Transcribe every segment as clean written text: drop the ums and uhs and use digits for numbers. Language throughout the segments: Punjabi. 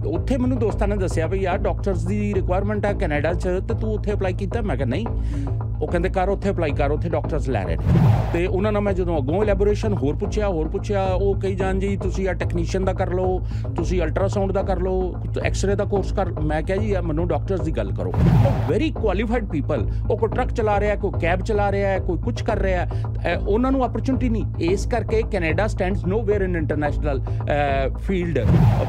ਉੱਥੇ ਮੈਨੂੰ ਦੋਸਤਾਂ ਨੇ ਦੱਸਿਆ ਵੀ ਯਾਰ ਡਾਕਟਰਸ ਦੀ ਰਿਕੁਆਇਰਮੈਂਟ ਹੈ ਕੈਨੇਡਾ 'ਚ ਤੇ ਤੂੰ ਉੱਥੇ ਅਪਲਾਈ ਕੀਤਾ। ਮੈਂ ਕਿਹਾ ਨਹੀਂ। ਉਹ ਕਹਿੰਦੇ ਕਰ ਉੱਥੇ ਅਪਲਾਈ ਕਰ, ਉੱਥੇ ਡਾਕਟਰਸ ਲੈ ਰਹੇ ਨੇ। ਅਤੇ ਉਹਨਾਂ ਨਾਲ ਮੈਂ ਜਦੋਂ ਅੱਗੋਂ ਐਲੈਬੋਰੇਸ਼ਨ ਹੋਰ ਪੁੱਛਿਆ ਉਹ ਕਹੀ ਜਾਣ ਜੀ ਤੁਸੀਂ ਆ ਟੈਕਨੀਸ਼ੀਅਨ ਦਾ ਕਰ ਲਓ, ਤੁਸੀਂ ਅਲਟਰਾਸਾਊਂਡ ਦਾ ਕਰ ਲਓ, ਐਕਸਰੇ ਦਾ ਕੋਰਸ ਕਰ। ਮੈਂ ਕਿਹਾ ਜੀ ਮੈਨੂੰ ਡਾਕਟਰਸ ਦੀ ਗੱਲ ਕਰੋ। ਵੈਰੀ ਕੁਆਲੀਫਾਈਡ ਪੀਪਲ, ਉਹ ਕੋਈ ਟਰੱਕ ਚਲਾ ਰਿਹਾ, ਕੋਈ ਕੈਬ ਚਲਾ ਰਿਹਾ, ਕੋਈ ਕੁਛ ਕਰ ਰਿਹਾ, ਉਹਨਾਂ ਨੂੰ ਅਪਰਚੁਨਿਟੀ ਨਹੀਂ। ਇਸ ਕਰਕੇ ਕੈਨੇਡਾ ਸਟੈਂਡਸ ਨੋ ਵੇਅਰ ਇਨ ਇੰਟਰਨੈਸ਼ਨਲ ਫੀਲਡ।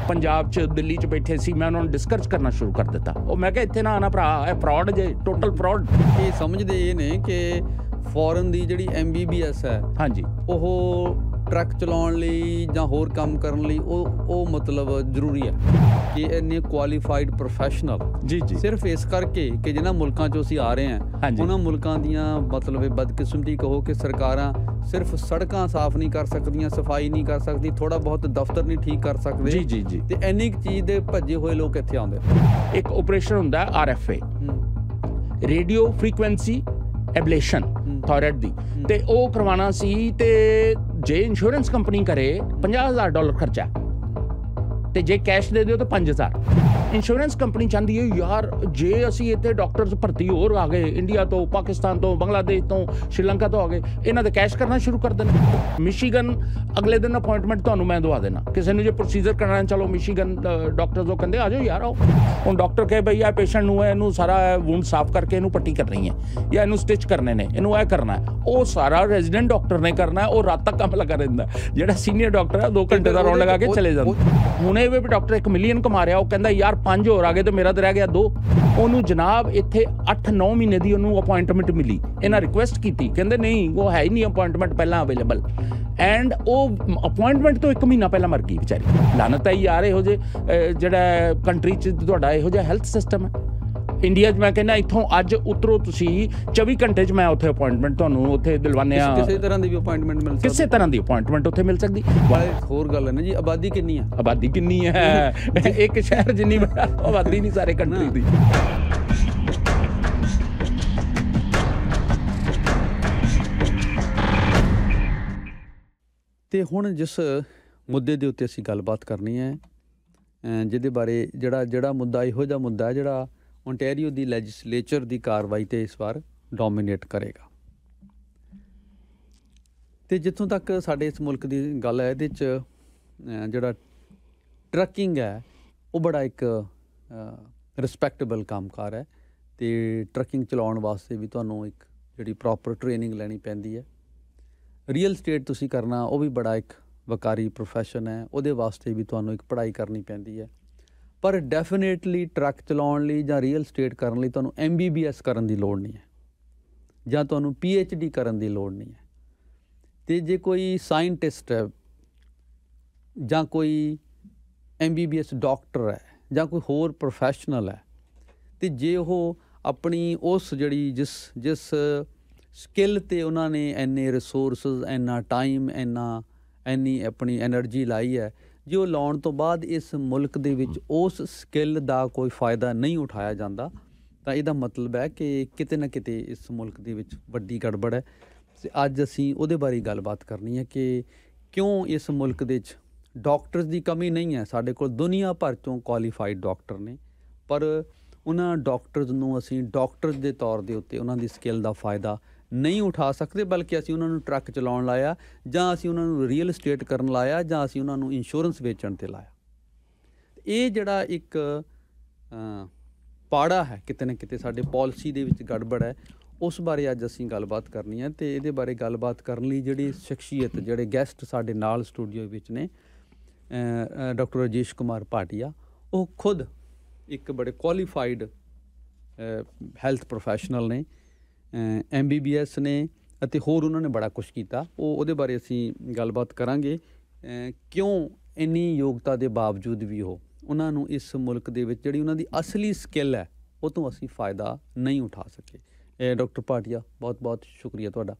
ਪੰਜਾਬ 'ਚ ਦਿੱਲੀ 'ਚ ਬੈਠੇ ਸੀ, ਮੈਂ ਉਹਨਾਂ ਨੂੰ ਡਿਸਕਰਜ ਕਰਨਾ ਸ਼ੁਰੂ ਕਰ ਦਿੱਤਾ। ਉਹ ਮੈਂ ਕਿਹਾ ਇੱਥੇ ਨਾ ਆਉਣਾ ਭਰਾ, ਇਹ ਫਰੋਡ ਜੇ, ਟੋਟਲ ਫਰੋਡ। ਇਹ ਸਮਝਦੇ ਇਹ ਨੇ ਕਿ ਫੋਰਨ ਦੀ ਜਿਹੜੀ MBBS ਹੈ, ਹਾਂਜੀ, ਉਹ ਟਰੱਕ ਚਲਾਉਣ ਲਈ ਜਾਂ ਹੋਰ ਕੰਮ ਕਰਨ ਲਈ ਉਹ ਮਤਲਬ ਜ਼ਰੂਰੀ ਹੈ ਕਿ ਇੰਨੇ ਕੁਆਲੀਫਾਈਡ ਪ੍ਰੋਫੈਸ਼ਨਲ ਜੀ ਸਿਰਫ ਇਸ ਕਰਕੇ ਕਿ ਜਿਹਨਾਂ ਮੁਲਕਾਂ 'ਚੋਂ ਅਸੀਂ ਆ ਰਹੇ ਹਾਂ ਉਹਨਾਂ ਮੁਲਕਾਂ ਦੀਆਂ ਮਤਲਬ ਬਦਕਿਸਮਤੀ ਕਹੋ ਕਿ ਸਰਕਾਰਾਂ ਸਿਰਫ ਸੜਕਾਂ ਸਾਫ਼ ਨਹੀਂ ਕਰ ਸਕਦੀਆਂ, ਸਫਾਈ ਨਹੀਂ ਕਰ ਸਕਦੀ, ਥੋੜ੍ਹਾ ਬਹੁਤ ਦਫ਼ਤਰ ਨਹੀਂ ਠੀਕ ਕਰ ਸਕਦੇ ਜੀ ਤੇ ਇੰਨੀ ਕੁ ਚੀਜ਼ ਦੇ ਭੱਜੇ ਹੋਏ ਲੋਕ ਇੱਥੇ ਆਉਂਦੇ। ਇੱਕ ਆਪਰੇਸ਼ਨ ਹੁੰਦਾ RFA, radio frequency ablation thyroid ਦੀ, ਤੇ ਉਹ ਕਰਵਾਉਣਾ ਸੀ। ਤੇ ਜੇ ਇੰਸ਼ੋਰੈਂਸ ਕੰਪਨੀ ਕਰੇ $50,000 ਖਰਚਾ, ਤੇ ਜੇ ਕੈਸ਼ ਦੇ ਦਿਓ ਤਾਂ 5,000। ਇੰਸ਼ੋਰੈਂਸ ਕੰਪਨੀ ਚਾਹੁੰਦੀ ਹੈ ਯਾਰ ਜੇ ਅਸੀਂ ਇੱਥੇ ਡਾਕਟਰਸ ਭਰਤੀ ਹੋਰ ਆ ਗਏ, ਇੰਡੀਆ ਤੋਂ, ਪਾਕਿਸਤਾਨ ਤੋਂ, ਬੰਗਲਾਦੇਸ਼ ਤੋਂ, ਸ਼੍ਰੀਲੰਕਾ ਤੋਂ ਆ ਗਏ, ਇਹਨਾਂ ਦੇ ਕੈਸ਼ ਕਰਨਾ ਸ਼ੁਰੂ ਕਰ ਦੇਣ। ਮਿਸ਼ੀਗਨ ਅਗਲੇ ਦਿਨ ਅਪਾਇੰਟਮੈਂਟ ਤੁਹਾਨੂੰ ਮੈਂ ਦਵਾ ਦੇਣਾ। ਕਿਸੇ ਨੂੰ ਜੇ ਪ੍ਰੋਸੀਜਰ ਕਰਾਉਣਾ, ਚਲੋ ਮਿਸ਼ੀਗਨ ਡਾਕਟਰਸ ਉਹ ਕਹਿੰਦੇ ਆ ਜਾਓ ਯਾਰ ਆਓ। ਹੁਣ ਡਾਕਟਰ ਕਹੇ ਬਈ ਆ ਪੇਸ਼ੈਂਟ ਨੂੰ ਹੈ, ਇਹਨੂੰ ਸਾਰਾ ਵੂੰਡ ਸਾਫ਼ ਕਰਕੇ ਇਹਨੂੰ ਪੱਟੀ ਕਰਨੀ ਹੈ ਜਾਂ ਇਹਨੂੰ ਸਟਿਚ ਕਰਨੇ ਨੇ, ਇਹਨੂੰ ਇਹ ਕਰਨਾ, ਉਹ ਸਾਰਾ ਰੈਜ਼ੀਡੈਂਟ ਡਾਕਟਰ ਨੇ ਕਰਨਾ। ਉਹ ਰਾਤ ਤੱਕ ਕੰਮ ਲੱਗਾ ਰਹਿੰਦਾ। ਜਿਹੜਾ ਸੀਨੀਅਰ ਡਾਕਟਰ ਹੈ 2 ਘੰਟੇ ਦਾ ਰੌਣ ਲਗਾ ਕੇ ਚਲੇ ਜਾਂਦਾ। ਹੁਣ ਇਹ ਵੀ ਡਾਕਟਰ 1 ਮਿਲੀਅਨ ਕਮਾ ਰਿਹਾ, ਉਹ ਕਹਿੰਦਾ ਯਾਰ 5 ਹੋਰ ਆ ਗਏ ਤੇ ਮੇਰਾ ਤਾਂ ਰਹਿ ਗਿਆ 2। ਉਹਨੂੰ ਜਨਾਬ ਇੱਥੇ 8-9 ਮਹੀਨੇ ਦੀ ਉਹਨੂੰ ਅਪਾਇੰਟਮੈਂਟ ਮਿਲੀ। ਇਹਨਾਂ ਰਿਕੁਐਸਟ ਕੀਤੀ, ਕਹਿੰਦੇ ਨਹੀਂ ਉਹ ਹੈ ਹੀ ਨਹੀਂ ਅਪਾਇੰਟਮੈਂਟ ਪਹਿਲਾਂ ਅਵੇਲੇਬਲ। ਐਂਡ ਉਹ ਅਪਾਇੰਟਮੈਂਟ ਤੋਂ 1 ਮਹੀਨਾ ਪਹਿਲਾਂ ਮਰ ਗਈ ਵਿਚਾਰੀ। ਲਾਨਤ ਹੈ ਯਾਰ ਇਹੋ ਜਿਹੇ ਜਿਹੜਾ ਕੰਟਰੀ 'ਚ ਤੁਹਾਡਾ ਇਹੋ ਜਿਹਾ ਹੈਲਥ ਸਿਸਟਮ ਹੈ। ਇੰਡੀਆ 'ਚ ਮੈਂ ਕਹਿੰਦਾ ਇੱਥੋਂ ਅੱਜ ਉਤਰੋ ਤੁਸੀਂ 24 ਘੰਟੇ 'ਚ ਮੈਂ ਉੱਥੇ ਅਪਾਇੰਟਮੈਂਟ ਤੁਹਾਨੂੰ ਉੱਥੇ ਦਿਲਵਾਨੇ ਆ। ਕਿਸੇ ਤਰ੍ਹਾਂ ਦੀ ਵੀ ਅਪਾਇੰਟਮੈਂਟ ਮਿਲ ਸਕਦੀ, ਕਿਸੇ ਤਰ੍ਹਾਂ ਦੀ ਅਪਾਇੰਟਮੈਂਟ ਉੱਥੇ ਮਿਲ ਸਕਦੀ। ਹੋਰ ਗੱਲ ਹੈ ਨਾ ਜੀ, ਆਬਾਦੀ ਕਿੰਨੀ ਹੈ? ਆਬਾਦੀ ਕਿੰਨੀ ਹੈ? ਇੱਕ ਸ਼ਹਿਰ ਜਿੰਨੀ ਆਬਾਦੀ ਨਹੀਂ ਸਾਰੇ ਕੰਟਰੀ ਦੀ। ਤੇ ਹੁਣ ਜਿਸ ਮੁੱਦੇ ਦੇ ਉੱਤੇ ਅਸੀਂ ਗੱਲਬਾਤ ਕਰਨੀ ਹੈ, ਜਿਹਦੇ ਬਾਰੇ ਜਿਹੜਾ ਮੁੱਦਾ ਇਹੋ ਜਿਹਾ ਮੁੱਦਾ ਜਿਹੜਾ ਓਨਟਾਰੀਓ ਦੀ ਲੈਜਿਸਲੇਚਰ ਦੀ ਕਾਰਵਾਈ 'ਤੇ ਇਸ ਵਾਰ ਡੋਮੀਨੇਟ ਕਰੇਗਾ। ਅਤੇ ਜਿੱਥੋਂ ਤੱਕ ਸਾਡੇ ਇਸ ਮੁਲਕ ਦੀ ਗੱਲ ਹੈ, ਇਹਦੇ 'ਚ ਜਿਹੜਾ ਟਰੱਕਿੰਗ ਹੈ ਉਹ ਬੜਾ ਇੱਕ ਰਿਸਪੈਕਟੇਬਲ ਕੰਮਕਾਰ ਹੈ। ਅਤੇ ਟਰੱਕਿੰਗ ਚਲਾਉਣ ਵਾਸਤੇ ਵੀ ਤੁਹਾਨੂੰ ਇੱਕ ਜਿਹੜੀ ਪ੍ਰੋਪਰ ਟ੍ਰੇਨਿੰਗ ਲੈਣੀ ਪੈਂਦੀ ਹੈ। ਰੀਅਲ ਸਟੇਟ ਤੁਸੀਂ ਕਰਨਾ ਉਹ ਵੀ ਬੜਾ ਇੱਕ ਵਕਾਰੀ ਪ੍ਰੋਫੈਸ਼ਨ ਹੈ, ਉਹਦੇ ਵਾਸਤੇ ਵੀ ਤੁਹਾਨੂੰ ਇੱਕ ਪੜ੍ਹਾਈ ਕਰਨੀ ਪੈਂਦੀ ਹੈ। ਪਰ ਡੈਫੀਨੇਟਲੀ ਟਰੱਕ ਚਲਾਉਣ ਲਈ ਜਾਂ ਰੀਅਲ ਸਟੇਟ ਕਰਨ ਲਈ ਤੁਹਾਨੂੰ MBBS ਕਰਨ ਦੀ ਲੋੜ ਨਹੀਂ ਹੈ ਜਾਂ ਤੁਹਾਨੂੰ PhD ਕਰਨ ਦੀ ਲੋੜ ਨਹੀਂ ਹੈ। ਅਤੇ ਜੇ ਕੋਈ ਸਾਇੰਟਿਸਟ ਹੈ ਜਾਂ ਕੋਈ MBBS ਡਾਕਟਰ ਹੈ ਜਾਂ ਕੋਈ ਹੋਰ ਪ੍ਰੋਫੈਸ਼ਨਲ ਹੈ, ਅਤੇ ਜੇ ਉਹ ਆਪਣੀ ਉਸ ਜਿਹੜੀ ਜਿਸ ਸਕਿੱਲ 'ਤੇ ਉਹਨਾਂ ਨੇ ਇੰਨੇ ਰਿਸੋਰਸਿਸ, ਇੰਨਾ ਟਾਈਮ, ਇੰਨੀ ਆਪਣੀ ਐਨਰਜੀ ਲਾਈ ਹੈ, ਜੇ ਉਹ ਲਾਉਣ ਤੋਂ ਬਾਅਦ ਇਸ ਮੁਲਕ ਦੇ ਵਿੱਚ ਉਸ ਸਕਿੱਲ ਦਾ ਕੋਈ ਫਾਇਦਾ ਨਹੀਂ ਉਠਾਇਆ ਜਾਂਦਾ ਤਾਂ ਇਹਦਾ ਮਤਲਬ ਹੈ ਕਿ ਕਿਤੇ ਨਾ ਕਿਤੇ ਇਸ ਮੁਲਕ ਦੇ ਵਿੱਚ ਵੱਡੀ ਗੜਬੜ ਹੈ। ਅਤੇ ਅੱਜ ਅਸੀਂ ਉਹਦੇ ਬਾਰੇ ਗੱਲਬਾਤ ਕਰਨੀ ਹੈ ਕਿ ਕਿਉਂ ਇਸ ਮੁਲਕ ਦੇ ਵਿੱਚ ਡਾਕਟਰਸ ਦੀ ਕਮੀ ਨਹੀਂ ਹੈ। ਸਾਡੇ ਕੋਲ ਦੁਨੀਆ ਭਰ 'ਚੋਂ ਕੁਆਲੀਫਾਈਡ ਡਾਕਟਰ ਨੇ, ਪਰ ਉਹਨਾਂ ਡਾਕਟਰਸ ਨੂੰ ਅਸੀਂ ਡਾਕਟਰਸ ਦੇ ਤੌਰ ਦੇ ਉੱਤੇ ਉਹਨਾਂ ਦੀ ਸਕਿੱਲ ਦਾ ਫਾਇਦਾ ਨਹੀਂ ਉਠਾ ਸਕਦੇ, ਬਲਕਿ ਅਸੀਂ ਉਹਨਾਂ ਨੂੰ ਟਰੱਕ ਚਲਾਉਣ ਲਾਇਆ ਜਾਂ ਅਸੀਂ ਉਹਨਾਂ ਨੂੰ ਰੀਅਲ ਸਟੇਟ ਕਰਨ ਲਾਇਆ ਜਾਂ ਅਸੀਂ ਉਹਨਾਂ ਨੂੰ ਇੰਸ਼ੋਰੈਂਸ ਵੇਚਣ 'ਤੇ ਲਾਇਆ। ਇਹ ਜਿਹੜਾ ਇੱਕ ਪਾੜਾ ਹੈ ਕਿਤੇ ਨਾ ਕਿਤੇ ਸਾਡੇ ਪਾਲਿਸੀ ਦੇ ਵਿੱਚ ਗੜਬੜ ਹੈ, ਉਸ ਬਾਰੇ ਅੱਜ ਅਸੀਂ ਗੱਲਬਾਤ ਕਰਨੀ ਹੈ। ਅਤੇ ਇਹਦੇ ਬਾਰੇ ਗੱਲਬਾਤ ਕਰਨ ਲਈ ਜਿਹੜੀ ਸ਼ਖਸੀਅਤ, ਜਿਹੜੇ ਗੈਸਟ ਸਾਡੇ ਨਾਲ ਸਟੂਡੀਓ ਵਿੱਚ ਨੇ, ਡਾਕਟਰ ਰਾਜੇਸ਼ ਕੁਮਾਰ ਭਾਟੀਆ, ਉਹ ਖੁਦ ਇੱਕ ਬੜੇ ਕੁਆਲੀਫਾਈਡ ਹੈਲਥ ਪ੍ਰੋਫੈਸ਼ਨਲ ਨੇ, MBBS ਨੇ ਅਤੇ ਹੋਰ ਉਹਨਾਂ ਨੇ ਬੜਾ ਕੁਛ ਕੀਤਾ। ਉਹਦੇ ਬਾਰੇ ਅਸੀਂ ਗੱਲਬਾਤ ਕਰਾਂਗੇ। ਕਿਉਂ ਇੰਨੀ ਯੋਗਤਾ ਦੇ ਬਾਵਜੂਦ ਵੀ ਉਹਨਾਂ ਨੂੰ ਇਸ ਮੁਲਕ ਦੇ ਵਿੱਚ ਜਿਹੜੀ ਉਹਨਾਂ ਦੀ ਅਸਲੀ ਸਕਿੱਲ ਹੈ ਉਹ ਤੋਂ ਅਸੀਂ ਫਾਇਦਾ ਨਹੀਂ ਉਠਾ ਸਕੇ। ਡਾਕਟਰ ਭਾਟੀਆ, ਬਹੁਤ ਬਹੁਤ ਸ਼ੁਕਰੀਆ ਤੁਹਾਡਾ।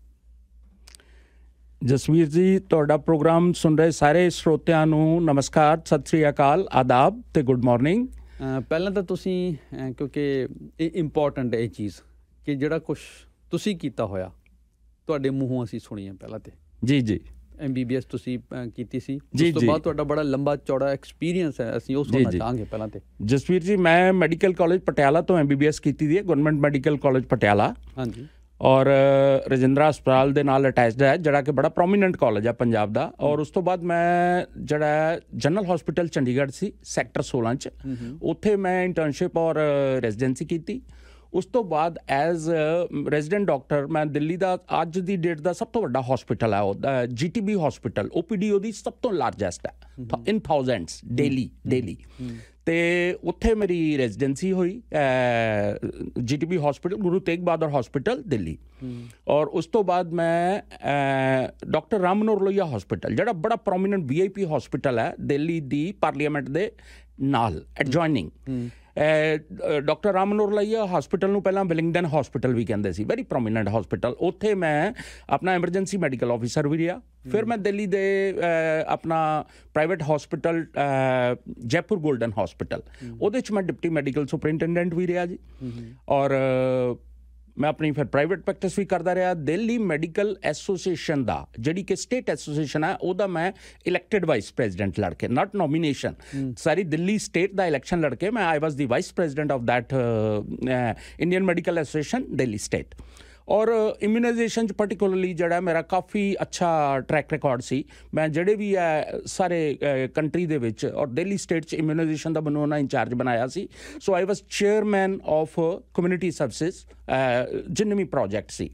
ਜਸਵੀਰ ਜੀ, ਤੁਹਾਡਾ ਪ੍ਰੋਗਰਾਮ ਸੁਣ ਰਹੇ ਸਾਰੇ ਸਰੋਤਿਆਂ ਨੂੰ ਨਮਸਕਾਰ, ਸਤਿ ਸ਼੍ਰੀ ਅਕਾਲ, ਆਦਾਬ ਅਤੇ ਗੁੱਡ ਮਾਰਨਿੰਗ। ਪਹਿਲਾਂ ਤਾਂ ਤੁਸੀਂ, ਕਿਉਂਕਿ ਇਹ ਇੰਪੋਰਟੈਂਟ ਹੈ ਇਹ ਚੀਜ਼ ਕਿ ਜਿਹੜਾ ਕੁਛ ਤੁਸੀਂ ਕੀਤਾ ਹੋਇਆ ਤੁਹਾਡੇ ਮੂੰਹੋਂ ਅਸੀਂ ਸੁਣੀਏ ਪਹਿਲਾਂ। ਤੇ ਜੀ MBBS ਤੁਸੀਂ ਕੀਤੀ ਸੀ, ਜੀ, ਉਸ ਤੋਂ ਬਾਅਦ ਤੁਹਾਡਾ ਬੜਾ ਲੰਬਾ ਚੌੜਾ ਐਕਸਪੀਰੀਅੰਸ ਹੈ, ਅਸੀਂ ਉਹ ਸੁਣਨਾ ਚਾਹਾਂਗੇ ਪਹਿਲਾਂ ਤੇ। ਜਸਵੀਰ ਜੀ, ਮੈਂ ਮੈਡੀਕਲ ਕਾਲਜ ਪਟਿਆਲਾ ਤੋਂ MBBS ਕੀਤੀ ਦੀ ਹੈ, ਗਵਰਨਮੈਂਟ ਮੈਡੀਕਲ ਕਾਲਜ ਪਟਿਆਲਾ। ਹਾਂਜੀ। ਔਰ ਰਜਿੰਦਰਾ ਹਸਪਤਾਲ ਦੇ ਨਾਲ ਅਟੈਚਡ ਹੈ, ਜਿਹੜਾ ਕਿ ਬੜਾ ਪ੍ਰੋਮੀਨੈਂਟ ਕਾਲਜ ਹੈ ਪੰਜਾਬ ਦਾ। ਔਰ ਉਸ ਤੋਂ ਬਾਅਦ ਮੈਂ ਜਿਹੜਾ ਜਨਰਲ ਹਸਪੀਟਲ ਚੰਡੀਗੜ੍ਹ ਸੀ ਸੈਕਟਰ 16 'ਚ, ਉੱਥੇ ਮੈਂ ਇੰਟਰਨਸ਼ਿਪ ਔਰ ਰੈਜ਼ੀਡੈਂਸੀ ਕੀਤੀ। ਉਸ ਤੋਂ ਬਾਅਦ ਐਜ਼ ਰੈਜ਼ੀਡੈਂਟ ਡਾਕਟਰ ਮੈਂ ਦਿੱਲੀ ਦਾ ਅੱਜ ਦੀ ਡੇਟ ਦਾ ਸਭ ਤੋਂ ਵੱਡਾ ਹਸਪੀਟਲ ਹੈ ਉਹ GTB ਹਸਪੀਟਲ, OPD ਉਹਦੀ ਸਭ ਤੋਂ ਲਾਰਜੈਸਟ ਹੈ, ਇਨ ਥਾਊਜ਼ੈਂਡਸ ਡੇਲੀ। ਤੇ ਉੱਥੇ ਮੇਰੀ ਰੈਜ਼ੀਡੈਂਸੀ ਹੋਈ GTB hospital, Guru Tegh Bahadur hospital Delhi. ਔਰ ਉਸ ਤੋਂ ਬਾਅਦ ਮੈਂ ਡਾਕਟਰ ਰਾਮ ਮਨੋਹਰ ਲੋਹੀਆ ਹਸਪੀਟਲ, ਜਿਹੜਾ ਬੜਾ ਪ੍ਰੋਮੀਨੈਂਟ VIP ਹਸਪੀਟਲ ਹੈ ਦਿੱਲੀ ਦੀ ਪਾਰਲੀਮੈਂਟ ਦੇ ਨਾਲ adjoining. Doctor Ram Manohar Lohia hospital ਨੂੰ ਪਹਿਲਾਂ ਵਿਲਿੰਗਡਨ ਹਸਪੀਟਲ ਵੀ ਕਹਿੰਦੇ ਸੀ, ਵੈਰੀ ਪ੍ਰੋਮੀਨੈਂਟ ਹਸਪੀਟਲ। ਉੱਥੇ ਮੈਂ ਆਪਣਾ ਐਮਰਜੈਂਸੀ ਮੈਡੀਕਲ ਆਫਿਸਰ ਵੀ ਰਿਹਾ। ਫਿਰ ਮੈਂ ਦਿੱਲੀ ਦੇ ਆਪਣਾ private hospital Jaipur golden hospital, ਉਹਦੇ 'ਚ ਮੈਂ ਡਿਪਟੀ ਮੈਡੀਕਲ ਸੁਪਰਿੰਟੈਂਡੈਂਟ ਵੀ ਰਿਹਾ ਜੀ। ਔਰ ਮੈਂ ਆਪਣੀ ਫਿਰ ਪ੍ਰਾਈਵੇਟ ਪ੍ਰੈਕਟਿਸ ਵੀ ਕਰਦਾ ਰਿਹਾ। ਦਿੱਲੀ ਮੈਡੀਕਲ ਐਸੋਸੀਏਸ਼ਨ ਦਾ, ਜਿਹੜੀ ਕਿ ਸਟੇਟ ਐਸੋਸੀਏਸ਼ਨ ਹੈ, ਉਹਦਾ ਮੈਂ ਇਲੈਕਟਿਡ ਵਾਈਸ ਪ੍ਰੈਜ਼ੀਡੈਂਟ ਲੜ ਕੇ, ਨਾਟ ਨੋਮੀਨੇਸ਼ਨ, ਸਾਰੀ ਦਿੱਲੀ ਸਟੇਟ ਦਾ ਇਲੈਕਸ਼ਨ ਲੜ ਕੇ ਮੈਂ ਆਈ ਵਾਜ਼ ਦੀ vice president of that Indian medical association Delhi state. ਔਰ ਇਮਿਊਨਾਈਜੇਸ਼ਨ 'ਚ ਪਰਟੀਕੁਲਰਲੀ ਜਿਹੜਾ ਮੇਰਾ ਕਾਫੀ ਅੱਛਾ ਟਰੈਕ ਰਿਕਾਰਡ ਸੀ। ਮੈਂ ਜਿਹੜੇ ਵੀ ਹੈ ਸਾਰੇ ਕੰਟਰੀ ਦੇ ਵਿੱਚ ਔਰ ਦਿੱਲੀ ਸਟੇਟ 'ਚ ਇਮਿਊਨਾਈਜੇਸ਼ਨ ਦਾ ਮੈਨੂੰ ਉਹਨਾਂ ਇੰਚਾਰਜ ਬਣਾਇਆ ਸੀ। ਸੋ ਆਈ ਵਾਜ਼ ਚੇਅਰਮੈਨ ਆਫ ਕਮਿਊਨਿਟੀ ਸਰਵਿਸਿਜ਼, ਜਿੰਨੇ ਵੀ ਪ੍ਰੋਜੈਕਟ ਸੀ।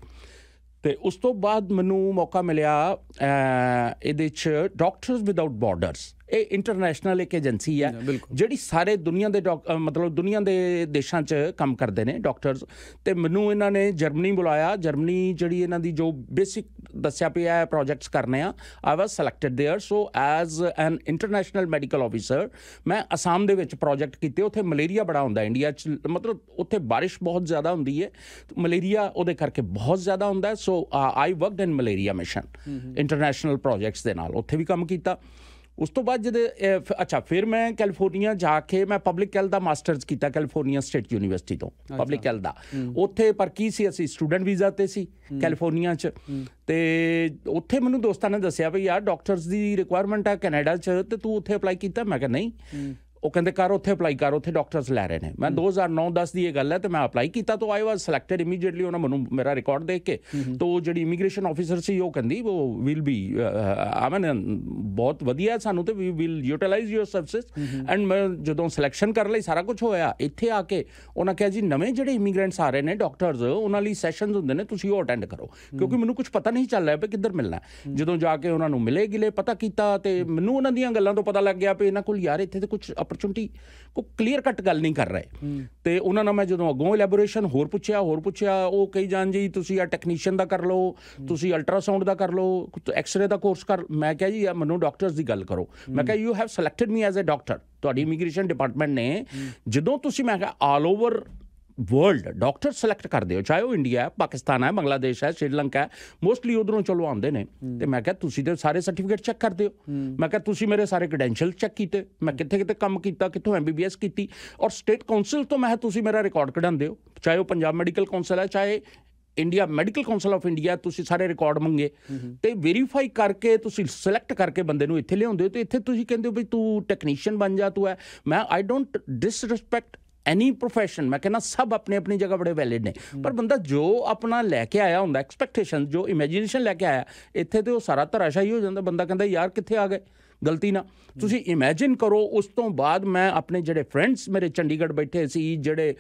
ਅਤੇ ਉਸ ਤੋਂ ਬਾਅਦ ਮੈਨੂੰ ਮੌਕਾ ਮਿਲਿਆ ਇਹਦੇ 'ਚ ਡਾਕਟਰਸ ਵਿਦਆਊਟ ਬਾਰਡਰਸ। ਇਹ ਇੰਟਰਨੈਸ਼ਨਲ ਇੱਕ ਏਜੰਸੀ ਹੈ ਜਿਹੜੀ ਸਾਰੇ ਦੁਨੀਆ ਦੇ ਮਤਲਬ ਦੁਨੀਆ ਦੇ ਦੇਸ਼ਾਂ 'ਚ ਕੰਮ ਕਰਦੇ ਨੇ ਡਾਕਟਰਸ। ਅਤੇ ਮੈਨੂੰ ਇਹਨਾਂ ਨੇ ਜਰਮਨੀ ਬੁਲਾਇਆ। ਜਰਮਨੀ ਜਿਹੜੀ ਇਹਨਾਂ ਦੀ ਜੋ ਬੇਸਿਕ ਦੱਸਿਆ ਪਿਆ ਹੈ ਪ੍ਰੋਜੈਕਟਸ ਕਰਨੇ ਆ, I was selected there. So as an international medical officer ਮੈਂ ਅਸਾਮ ਦੇ ਵਿੱਚ ਪ੍ਰੋਜੈਕਟ ਕੀਤੇ। ਉੱਥੇ ਮਲੇਰੀਆ ਬੜਾ ਹੁੰਦਾ ਇੰਡੀਆ 'ਚ, ਮਤਲਬ ਉੱਥੇ ਬਾਰਿਸ਼ ਬਹੁਤ ਜ਼ਿਆਦਾ ਹੁੰਦੀ ਹੈ, ਮਲੇਰੀਆ ਉਹਦੇ ਕਰਕੇ ਬਹੁਤ ਜ਼ਿਆਦਾ ਹੁੰਦਾ। ਸੋ ਆਈ ਵਰਕਡ ਇਨ ਮਲੇਰੀਆ ਮਿਸ਼ਨ ਇੰਟਰਨੈਸ਼ਨਲ ਪ੍ਰੋਜੈਕਟਸ ਦੇ ਨਾਲ, ਉੱਥੇ ਵੀ ਕੰਮ ਕੀਤਾ। ਉਸ ਤੋਂ ਬਾਅਦ ਫਿਰ ਮੈਂ ਕੈਲੀਫੋਰਨੀਆ ਜਾ ਕੇ ਮੈਂ ਪਬਲਿਕ ਹੈਲਥ ਦਾ ਮਾਸਟਰਸ ਕੀਤਾ, ਕੈਲੀਫੋਰਨੀਆ ਸਟੇਟ ਯੂਨੀਵਰਸਿਟੀ ਤੋਂ ਪਬਲਿਕ ਹੈਲਥ ਦਾ। ਉੱਥੇ ਪਰ ਕੀ ਸੀ, ਅਸੀਂ ਸਟੂਡੈਂਟ ਵੀਜ਼ਾ 'ਤੇ ਸੀ ਕੈਲੀਫੋਰਨੀਆ 'ਚ। ਅਤੇ ਉੱਥੇ ਮੈਨੂੰ ਦੋਸਤਾਂ ਨੇ ਦੱਸਿਆ ਵੀ ਯਾਰ ਡਾਕਟਰਸ ਦੀ ਰਿਕੁਆਇਰਮੈਂਟ ਹੈ ਕੈਨੇਡਾ 'ਚ, ਅਤੇ ਤੂੰ ਉੱਥੇ ਅਪਲਾਈ ਕੀਤਾ? ਮੈਂ ਕਿਹਾ ਨਹੀਂ। ਉਹ ਕਹਿੰਦੇ ਕਰ, ਉੱਥੇ ਅਪਲਾਈ ਕਰ, ਉੱਥੇ ਡਾਕਟਰਸ ਲੈ ਰਹੇ ਨੇ। ਮੈਂ 2009-10 ਦੀ ਇਹ ਗੱਲ ਹੈ, ਅਤੇ ਮੈਂ ਅਪਲਾਈ ਕੀਤਾ। ਤਾਂ ਆਈ ਵਾਜ਼ ਸਿਲੈਕਟਡ ਇਮੀਡੀਏਟਲੀ। ਉਹਨਾਂ ਮੈਨੂੰ ਮੇਰਾ ਰਿਕਾਰਡ ਦੇਖ ਕੇ, ਤਾਂ ਉਹ ਜਿਹੜੀ ਇਮੀਗ੍ਰੇਸ਼ਨ ਆਫਿਸਰ ਸੀ ਉਹ ਕਹਿੰਦੀ ਉਹ ਵਿਲ ਬੀ ਬਹੁਤ ਵਧੀਆ ਸਾਨੂੰ, ਅਤੇ we will utilize your services. And ਮੈਂ ਜਦੋਂ ਸਿਲੈਕਸ਼ਨ ਕਰਨ ਲਈ ਸਾਰਾ ਕੁਝ ਹੋਇਆ, ਇੱਥੇ ਆ ਕੇ ਉਹਨਾਂ ਕਿਹਾ ਜੀ ਨਵੇਂ ਜਿਹੜੇ ਇਮੀਗ੍ਰੈਂਟਸ ਆ ਰਹੇ ਨੇ ਡਾਕਟਰਸ, ਉਹਨਾਂ ਲਈ ਸੈਸ਼ਨਸ ਹੁੰਦੇ ਨੇ, ਤੁਸੀਂ ਉਹ ਅਟੈਂਡ ਕਰੋ। ਕਿਉਂਕਿ ਮੈਨੂੰ ਕੁਝ ਪਤਾ ਨਹੀਂ ਚੱਲ ਰਿਹਾ ਵੀ ਕਿੱਧਰ ਮਿਲਣਾ। ਜਦੋਂ ਜਾ ਕੇ ਉਹਨਾਂ ਨੂੰ ਮਿਲੇ ਗਿਲੇ ਪਤਾ ਕੀਤਾ, ਅਤੇ ਮੈਨੂੰ ਉਹਨਾਂ ਦੀਆਂ ਗੱਲਾਂ ਤੋਂ ਪਤਾ ਲੱਗ ਗਿਆ ਵੀ ਇਹਨਾਂ ਕੋਲ ਯਾਰ ਇੱਥੇ ਤਾਂ ਕੁਛ ਆਪਰਚੁਨਿਟੀ, ਕੋਈ ਕਲੀਅਰ ਕੱਟ ਗੱਲ ਨਹੀਂ ਕਰ ਰਹੇ। ਅਤੇ ਉਹਨਾਂ ਨਾਲ ਮੈਂ ਜਦੋਂ ਅੱਗੋਂ ਇਲੈਬੋਰੇਸ਼ਨ ਹੋਰ ਪੁੱਛਿਆ, ਉਹ ਕਹੀ ਜਾਣ ਜੀ ਤੁਸੀਂ ਆ ਟੈਕਨੀਸ਼ੀਅਨ ਦਾ ਕਰ ਲਓ, ਤੁਸੀਂ ਅਲਟਰਾਸਾਊਂਡ ਦਾ ਕਰ ਲਓ, ਐਕਸਰੇ ਦਾ ਕੋਰਸ ਕਰ। ਮੈਂ ਕਿਹਾ ਜੀ ਮੈਨੂੰ ਡਾਕਟਰਸ ਦੀ ਗੱਲ ਕਰੋ। ਮੈਂ ਕਿਹਾ you have selected me as a doctor. ਤੁਹਾਡੀ ਇਮੀਗ੍ਰੇਸ਼ਨ ਡਿਪਾਰਟਮੈਂਟ ਨੇ ਜਦੋਂ ਤੁਸੀਂ, ਮੈਂ ਕਿਹਾ all over world doctor select ਕਰਦੇ ਹੋ, ਚਾਹੇ ਉਹ ਇੰਡੀਆ ਹੈ, ਪਾਕਿਸਤਾਨ ਹੈ, ਬੰਗਲਾਦੇਸ਼ ਹੈ, ਸ਼੍ਰੀਲੰਕਾ ਹੈ, ਮੋਸਟਲੀ ਉੱਧਰੋਂ ਚਲੋ ਆਉਂਦੇ ਨੇ। ਅਤੇ ਮੈਂ ਕਿਹਾ ਤੁਸੀਂ ਤਾਂ ਸਾਰੇ ਸਰਟੀਫਿਕੇਟ ਚੈੱਕ ਕਰਦੇ ਹੋ। ਮੈਂ ਕਿਹਾ ਤੁਸੀਂ ਮੇਰੇ ਸਾਰੇ ਕ੍ਰੈਡੈਂਸ਼ੀਅਲ ਚੈੱਕ ਕੀਤੇ, ਮੈਂ ਕਿੱਥੇ ਕਿੱਥੇ ਕੰਮ ਕੀਤਾ, ਕਿੱਥੋਂ MBBS ਕੀਤੀ, ਔਰ ਸਟੇਟ ਕਾਉਂਸਲ ਤੋਂ ਮੈਂ ਤੁਸੀਂ ਮੇਰਾ ਰਿਕਾਰਡ ਕਢਾਉਂਦੇ ਹੋ, ਚਾਹੇ ਉਹ ਪੰਜਾਬ ਮੈਡੀਕਲ ਕਾਉਂਸਲ ਹੈ, ਚਾਹੇ India medical council of India, ਤੁਸੀਂ ਸਾਰੇ ਰਿਕਾਰਡ ਮੰਗੇ ਅਤੇ ਵੈਰੀਫਾਈ ਕਰਕੇ ਤੁਸੀਂ ਸਿਲੈਕਟ ਕਰਕੇ ਬੰਦੇ ਨੂੰ ਇੱਥੇ ਲਿਆਉਂਦੇ ਹੋ। ਅਤੇ ਇੱਥੇ ਤੁਸੀਂ ਕਹਿੰਦੇ ਹੋ ਵੀ ਤੂੰ ਟੈਕਨੀਸ਼ੀਅਨ ਬਣ ਜਾ, ਤੂੰ ਹੈ। ਮੈਂ I don't disrespect any profession, ਮੈਂ ਕਹਿੰਦਾ ਸਭ ਆਪਣੀ ਆਪਣੀ ਜਗ੍ਹਾ ਬੜੇ ਵੈਲਿਡ ਨੇ, ਪਰ ਬੰਦਾ ਜੋ ਆਪਣਾ ਲੈ ਕੇ ਆਇਆ ਹੁੰਦਾ ਐਕਸਪੈਕਟੇਸ਼ਨ, ਜੋ ਇਮੈਜੀਨੇਸ਼ਨ ਲੈ ਕੇ ਆਇਆ, ਇੱਥੇ ਤੇ ਉਹ ਸਾਰਾ ਧਰਾਸ਼ਾਹੀ ਹੋ ਜਾਂਦਾ। ਬੰਦਾ ਕਹਿੰਦਾ ਯਾਰ ਕਿੱਥੇ ਆ ਗਏ ਗਲਤੀ ਨਾਲ। ਤੁਸੀਂ ਇਮੈਜਿਨ ਕਰੋ। ਉਸ ਤੋਂ ਬਾਅਦ ਮੈਂ ਆਪਣੇ ਜਿਹੜੇ ਫਰੈਂਡਸ ਮੇਰੇ ਚੰਡੀਗੜ੍ਹ ਬੈਠੇ ਸੀ, ਜਿਹੜੇ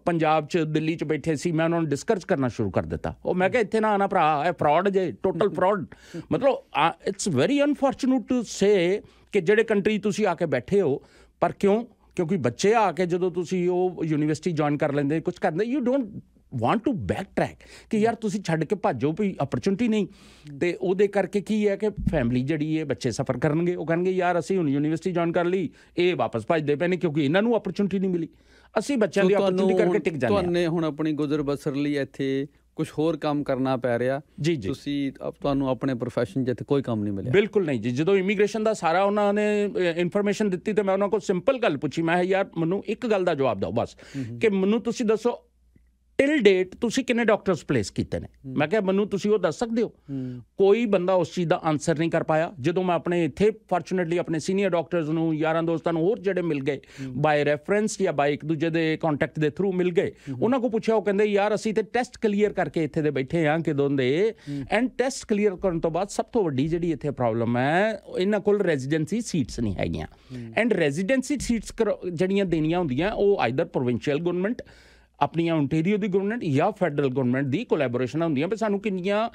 ਪੰਜਾਬ 'ਚ ਦਿੱਲੀ 'ਚ ਬੈਠੇ ਸੀ, ਮੈਂ ਉਹਨਾਂ ਨੂੰ ਡਿਸਕਸ ਕਰਨਾ ਸ਼ੁਰੂ ਕਰ ਦਿੱਤਾ। ਉਹ ਮੈਂ ਕਿਹਾ ਇੱਥੇ ਨਾ ਆਉਣਾ ਭਰਾ, ਇਹ ਫਰਾਡ ਜੇ, ਟੋਟਲ ਫਰਾਡ। ਮਤਲਬ it's very unfortunate to say ਕਿ ਜਿਹੜੇ ਕੰਟਰੀ ਤੁਸੀਂ ਆ ਕੇ ਬੈਠੇ ਹੋ, ਪਰ ਕਿਉਂ? ਕਿਉਂਕਿ ਬੱਚੇ ਆ ਕੇ ਜਦੋਂ ਤੁਸੀਂ ਉਹ ਯੂਨੀਵਰਸਿਟੀ ਜੁਆਇਨ ਕਰ ਲੈਂਦੇ, ਕੁਛ ਕਰਦੇ, you don't want to back track ਕਿ ਯਾਰ ਤੁਸੀਂ ਛੱਡ ਕੇ ਭੱਜੋ ਵੀ ਅਪਰਚੁਨਿਟੀ ਨਹੀਂ। ਅਤੇ ਉਹਦੇ ਕਰਕੇ ਕੀ ਹੈ ਕਿ ਫੈਮਿਲੀ ਜਿਹੜੀ ਹੈ, ਬੱਚੇ ਸਫਰ ਕਰਨਗੇ। ਉਹ ਕਹਿਣਗੇ ਯਾਰ ਅਸੀਂ ਹੁਣ ਯੂਨੀਵਰਸਿਟੀ ਜੁਆਇਨ ਕਰ ਲਈ, ਇਹ ਵਾਪਸ ਭੱਜਦੇ ਪਏ ਨੇ ਕਿਉਂਕਿ ਇਹਨਾਂ ਨੂੰ ਅਪਰਚੁਨਿਟੀ ਨਹੀਂ ਮਿਲੀ। ਅਸੀਂ ਬੱਚਿਆਂ ਦੀ ਅਪਰਚੁਨਿਟੀ ਕਰਕੇ ਟਿਕ ਜਾਂਦੇ ਹਾਂ। ਤੁਹਾਨੂੰ ਹੁਣ ਆਪਣੀ ਗੁਜ਼ਰ ਬਸਰ ਲਈ ਇੱਥੇ ਕੁਛ ਹੋਰ ਕੰਮ ਕਰਨਾ ਪੈ ਰਿਹਾ ਜੀ? ਤੁਸੀਂ ਤੁਹਾਨੂੰ ਆਪਣੇ ਪ੍ਰੋਫੈਸ਼ਨ 'ਚ ਇੱਥੇ ਕੋਈ ਕੰਮ ਨਹੀਂ ਮਿਲਿਆ? ਬਿਲਕੁਲ ਨਹੀਂ ਜੀ। ਜਦੋਂ ਇਮੀਗ੍ਰੇਸ਼ਨ ਦਾ ਸਾਰਾ ਉਹਨਾਂ ਨੇ ਇਨਫੋਰਮੇਸ਼ਨ ਦਿੱਤੀ ਅਤੇ ਮੈਂ ਉਹਨਾਂ ਕੋਲ ਸਿੰਪਲ ਗੱਲ ਪੁੱਛੀ, ਮੈਂ ਯਾਰ ਮੈਨੂੰ ਇੱਕ ਗੱਲ ਦਾ ਜਵਾਬ ਦਿਓ ਬਸ, ਕਿ ਮੈਨੂੰ ਤੁਸੀਂ ਦੱਸੋ ਟਿਲ ਡੇਟ ਤੁਸੀਂ ਕਿੰਨੇ ਡਾਕਟਰਸ ਪਲੇਸ ਕੀਤੇ ਨੇ? ਮੈਂ ਕਿਹਾ ਮੈਨੂੰ ਤੁਸੀਂ ਉਹ ਦੱਸ ਸਕਦੇ ਹੋ? ਕੋਈ ਬੰਦਾ ਉਸ ਚੀਜ਼ ਦਾ ਆਨਸਰ ਨਹੀਂ ਕਰ ਪਾਇਆ। ਜਦੋਂ ਮੈਂ ਆਪਣੇ ਇੱਥੇ ਫੋਰਚੂਨੇਟਲੀ ਆਪਣੇ ਸੀਨੀਅਰ ਡਾਕਟਰਸ ਨੂੰ, ਯਾਰਾਂ ਦੋਸਤਾਂ ਨੂੰ ਹੋਰ ਜਿਹੜੇ ਮਿਲ ਗਏ ਬਾਏ ਰੈਫਰੈਂਸ ਜਾਂ ਬਾਏ ਇੱਕ ਦੂਜੇ ਦੇ ਕੰਟੈਕਟ ਦੇ ਥਰੂ ਮਿਲ ਗਏ, ਉਹਨਾਂ ਕੋਲ ਪੁੱਛਿਆ, ਉਹ ਕਹਿੰਦੇ ਯਾਰ ਅਸੀਂ ਤੇ ਟੈਸਟ ਕਲੀਅਰ ਕਰਕੇ ਇੱਥੇ ਦੇ ਬੈਠੇ ਹਾਂ ਕਿਦੋਂ ਦੇ, ਐਂਡ ਟੈਸਟ ਕਲੀਅਰ ਕਰਨ ਤੋਂ ਬਾਅਦ ਸਭ ਤੋਂ ਵੱਡੀ ਜਿਹੜੀ ਇੱਥੇ ਪ੍ਰੋਬਲਮ ਹੈ, ਇਹਨਾਂ ਕੋਲ ਰੈਜ਼ੀਡੈਂਸੀ ਸੀਟਸ ਨਹੀਂ ਹੈਗੀਆਂ। ਐਂਡ ਰੈਜ਼ੀਡੈਂਸੀ ਸੀਟਸ ਜਿਹੜੀਆਂ ਦੇਣੀਆਂ ਹੁੰਦੀਆਂ ਉਹ ਆਈਦਰ ਪ੍ਰੋਵਿੰਸ਼ੀਅਲ ਗਵਰਨਮੈਂਟ, ਆਪਣੀਆਂ ਓਨਟੇਰੀਓ ਦੀ ਗਵਰਨਮੈਂਟ ਜਾਂ ਫੈਡਰਲ ਗਵਰਨਮੈਂਟ ਦੀ ਕੋਲੈਬੋਰੇਸ਼ਨ ਹੁੰਦੀਆਂ ਵੀ ਸਾਨੂੰ ਕਿੰਨੀਆਂ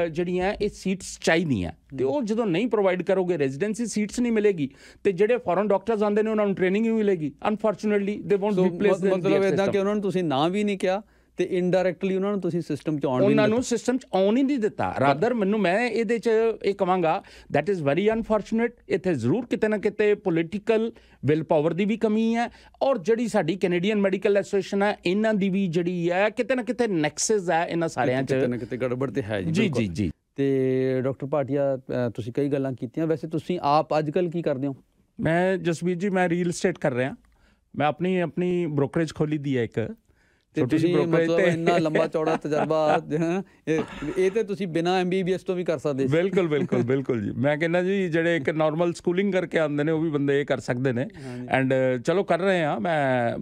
ਜਿਹੜੀਆਂ ਇਹ ਸੀਟਸ ਚਾਹੀਦੀਆਂ, ਤੇ ਉਹ ਜਦੋਂ ਨਹੀਂ ਪ੍ਰੋਵਾਈਡ ਕਰੋਗੇ, ਰੈਜ਼ੀਡੈਂਸੀ ਸੀਟਸ ਨਹੀਂ ਮਿਲੇਗੀ, ਤੇ ਜਿਹੜੇ ਫੋਰਨ ਡਾਕਟਰਸ ਆਉਂਦੇ ਨੇ ਉਹਨਾਂ ਨੂੰ ਟ੍ਰੇਨਿੰਗ ਹੀ ਮਿਲੇਗੀ। ਅਨਫੋਰਚੂਨੇਟਲੀ ਦੇ ਵੋਂਟ ਬੀ ਪਲੇਸਡ। ਮਤਲਬ ਇਦਾਂ ਕਿ ਉਹਨਾਂ ਨੂੰ ਤੁਸੀਂ ਨਾਂ ਵੀ ਨਹੀਂ ਕਿਹਾ ਤੇ ਇਨਡਾਇਰੈਕਟਲੀ ਉਹਨਾਂ ਨੂੰ ਤੁਸੀਂ ਸਿਸਟਮ 'ਚ ਆਉਣ ਉਹਨਾਂ ਨੂੰ ਸਿਸਟਮ 'ਚ ਆਉਣ ਹੀ ਨਹੀਂ ਦਿੱਤਾ। ਰਾਦਰ ਮੈਂ ਇਹਦੇ 'ਚ ਇਹ ਕਹਾਂਗਾ ਦੈਟ ਇਜ਼ ਵੈਰੀ ਅਨਫੋਰਚੂਨੇਟ। ਇੱਥੇ ਜ਼ਰੂਰ ਕਿਤੇ ਨਾ ਕਿਤੇ ਪੋਲੀਟੀਕਲ ਵਿਲ ਪਾਵਰ ਦੀ ਵੀ ਕਮੀ ਹੈ, ਔਰ ਜਿਹੜੀ ਸਾਡੀ ਕੈਨੇਡੀਅਨ ਮੈਡੀਕਲ ਐਸੋਸੀਏਸ਼ਨ ਹੈ ਇਹਨਾਂ ਦੀ ਵੀ ਜਿਹੜੀ ਹੈ ਕਿਤੇ ਨਾ ਕਿਤੇ ਨੈਕਸਸ ਹੈ ਇਹਨਾਂ ਸਾਰਿਆਂ 'ਚ, ਕਿਤੇ ਨਾ ਕਿਤੇ ਗੜਬੜ ਤੇ ਹੈ ਜੀ। ਜੀ ਜੀ। ਤੇ ਡਾਕਟਰ ਭਾਟੀਆ, ਤੁਸੀਂ ਕਈ ਗੱਲਾਂ ਕੀਤੀਆਂ, ਵੈਸੇ ਤੁਸੀਂ ਆਪ ਅੱਜ ਕੱਲ੍ਹ ਕੀ ਕਰਦੇ ਹੋ? ਮੈਂ ਜਸਵੀਰ ਜੀ, ਮੈਂ ਰੀਅਲ estate ਕਰ ਰਿਹਾ। ਮੈਂ ਆਪਣੀ ਬ੍ਰੋਕਰੇਜ ਖੋਲੀ ਦੀ ਹੈ ਇੱਕ। ਤੇ ਤੁਸੀਂ ਮਤਲਬ ਇੰਨਾ ਲੰਬਾ ਚੌੜਾ ਤਜਰਬਾ, ਇਹ ਤੇ ਤੁਸੀਂ ਬਿਨਾਂ MBBS ਤੋਂ ਵੀ ਕਰ ਸਕਦੇ। ਬਿਲਕੁਲ ਬਿਲਕੁਲ ਬਿਲਕੁਲ ਜੀ। ਮੈਂ ਕਹਿੰਦਾ ਜੀ ਜਿਹੜੇ ਇੱਕ ਨਾਰਮਲ ਸਕੂਲਿੰਗ ਕਰਕੇ ਆਉਂਦੇ ਨੇ ਉਹ ਵੀ ਬੰਦੇ ਇਹ ਕਰ ਸਕਦੇ ਨੇ, ਐਂਡ ਚਲੋ ਕਰ ਰਹੇ ਹਾਂ। ਮੈਂ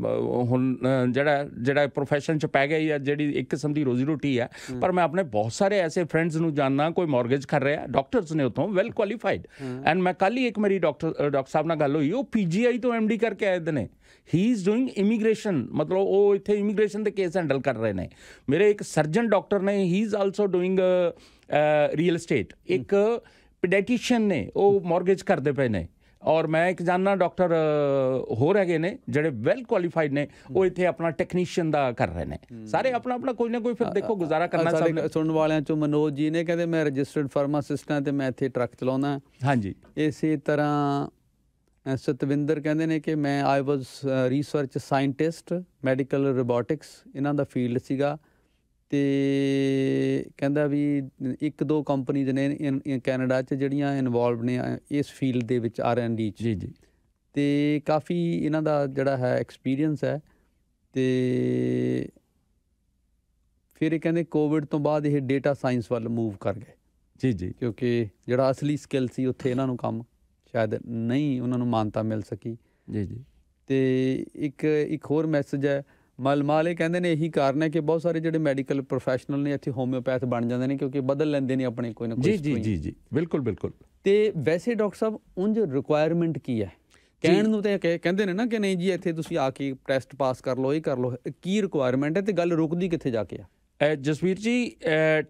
ਹੁਣ ਜਿਹੜਾ ਪ੍ਰੋਫੈਸ਼ਨ 'ਚ ਪੈ ਗਈ ਆ, ਜਿਹੜੀ ਇੱਕ ਕਿਸਮ ਦੀ ਰੋਜ਼ੀ ਰੋਟੀ ਹੈ, ਪਰ ਮੈਂ ਆਪਣੇ ਬਹੁਤ ਸਾਰੇ ਐਸੇ ਫਰੈਂਡਸ ਨੂੰ ਜਾਣਦਾ, ਕੋਈ ਮੌਰਗੇਜ ਕਰ ਰਿਹਾ, ਡਾਕਟਰਸ ਨੇ ਉੱਥੋਂ ਵੈਲ ਕੁਆਲੀਫਾਈਡ। ਐਂਡ ਮੈਂ ਕੱਲ੍ਹ ਹੀ ਇੱਕ ਮੇਰੀ ਡਾਕਟਰ ਸਾਹਿਬ ਨਾਲ ਗੱਲ ਹੋਈ, ਉਹ PGI ਤੋਂ MD ਕਰਕੇ ਆਏ ਦੇ ਨੇ। ਹੀ ਇਜ਼ ਡੂਇੰਗ ਇਮੀਗ੍ਰੇਸ਼ਨ, ਮਤਲਬ ਉਹ ਇੱਥੇ ਇਮੀਗ੍ਰੇਸ਼ਨ ਦੇ ਕੇਸ ਹੈਂਡਲ ਕਰ ਰਹੇ ਨੇ। ਮੇਰੇ ਇੱਕ ਸਰਜਨ ਡਾਕਟਰ ਨੇ, ਹੀ is also doing real estate। ਇੱਕ ਪੀਡੀਆਟ੍ਰੀਸ਼ੀਅਨ ਨੇ, ਉਹ ਮੌਰਗੇਜ ਕਰਦੇ ਪਏ ਨੇ। ਔਰ ਮੈਂ ਇੱਕ ਜਾਣਨਾ ਡਾਕਟਰ ਹੋਰ ਹੈਗੇ ਨੇ ਜਿਹੜੇ ਵੈਲ ਕੁਆਲੀਫਾਈਡ ਨੇ, ਉਹ ਇੱਥੇ ਆਪਣਾ ਟੈਕਨੀਸ਼ੀਅਨ ਦਾ ਕਰ ਰਹੇ ਨੇ। ਸਾਰੇ ਆਪਣਾ ਕੋਈ ਨਾ ਕੋਈ ਫਿਰ ਦੇਖੋ ਗੁਜ਼ਾਰਾ ਕਰਨਾ। ਸਾਡੇ ਸੁਣਨ ਵਾਲਿਆਂ 'ਚੋਂ ਮਨੋਜ ਜੀ ਨੇ ਕਹਿੰਦੇ ਮੈਂ ਰਜਿਸਟਰਡ ਫਾਰਮਾਸਿਸਟ ਹਾਂ ਤੇ ਮੈਂ ਇੱਥੇ ਟਰੱਕ ਚਲਾਉਂਦਾ। ਹਾਂਜੀ। ਇਸੇ ਤਰ੍ਹਾਂ ਸਤਵਿੰਦਰ ਕਹਿੰਦੇ ਨੇ ਕਿ ਮੈਂ ਆਈ ਵਾਜ਼ ਰਿਸਰਚ ਸਾਇੰਟਿਸਟ, ਮੈਡੀਕਲ ਰੋਬੋਟਿਕਸ ਇਹਨਾਂ ਦਾ ਫੀਲਡ ਸੀਗਾ, ਅਤੇ ਕਹਿੰਦਾ ਵੀ 1-2 ਕੰਪਨੀਜ਼ ਨੇ ਕੈਨੇਡਾ 'ਚ ਜਿਹੜੀਆਂ ਇਨਵੋਲਵ ਨੇ ਇਸ ਫੀਲਡ ਦੇ ਵਿੱਚ R&D 'ਚ। ਜੀ ਜੀ। ਅਤੇ ਕਾਫੀ ਇਹਨਾਂ ਦਾ ਜਿਹੜਾ ਹੈ ਐਕਸਪੀਰੀਅੰਸ ਹੈ। ਅਤੇ ਫਿਰ ਇਹ ਕਹਿੰਦੇ ਕੋਵਿਡ ਤੋਂ ਬਾਅਦ ਇਹ ਡੇਟਾ ਸਾਇੰਸ ਵੱਲ ਮੂਵ ਕਰ ਗਏ। ਜੀ ਜੀ। ਕਿਉਂਕਿ ਜਿਹੜਾ ਅਸਲੀ ਸਕਿੱਲ ਸੀ ਉੱਥੇ ਇਹਨਾਂ ਨੂੰ ਕੰਮ ਸ਼ਾਇਦ ਨਹੀਂ ਉਹਨਾਂ ਨੂੰ ਮਾਨਤਾ ਮਿਲ ਸਕੀ। ਜੀ ਜੀ। ਅਤੇ ਇੱਕ ਹੋਰ ਮੈਸੇਜ ਹੈ, ਮਲਮਾਲ ਇਹ ਕਹਿੰਦੇ ਨੇ ਇਹੀ ਕਾਰਨ ਹੈ ਕਿ ਬਹੁਤ ਸਾਰੇ ਜਿਹੜੇ ਮੈਡੀਕਲ ਪ੍ਰੋਫੈਸ਼ਨਲ ਨੇ ਇੱਥੇ ਹੋਮਿਓਪੈਥ ਬਣ ਜਾਂਦੇ ਨੇ, ਕਿਉਂਕਿ ਬਦਲ ਲੈਂਦੇ ਨੇ ਆਪਣੇ ਕੋਈ ਨਾ ਕੋਈ। ਜੀ ਜੀ ਜੀ। ਬਿਲਕੁਲ ਬਿਲਕੁਲ। ਅਤੇ ਵੈਸੇ ਡਾਕਟਰ ਸਾਹਿਬ ਉਂਝ ਰਿਕੁਆਇਰਮੈਂਟ ਕੀ ਹੈ? ਕਹਿਣ ਨੂੰ ਤਾਂ ਕਹਿੰਦੇ ਨੇ ਨਾ ਕਿ ਨਹੀਂ ਜੀ ਇੱਥੇ ਤੁਸੀਂ ਆ ਕੇ ਟੈਸਟ ਪਾਸ ਕਰ ਲਓ, ਇਹ ਕਰ ਲਓ, ਕੀ ਰਿਕੁਆਇਰਮੈਂਟ ਹੈ ਅਤੇ ਗੱਲ ਰੁਕਦੀ ਕਿੱਥੇ ਜਾ ਕੇ ਆ? ਜਸਵੀਰ ਜੀ,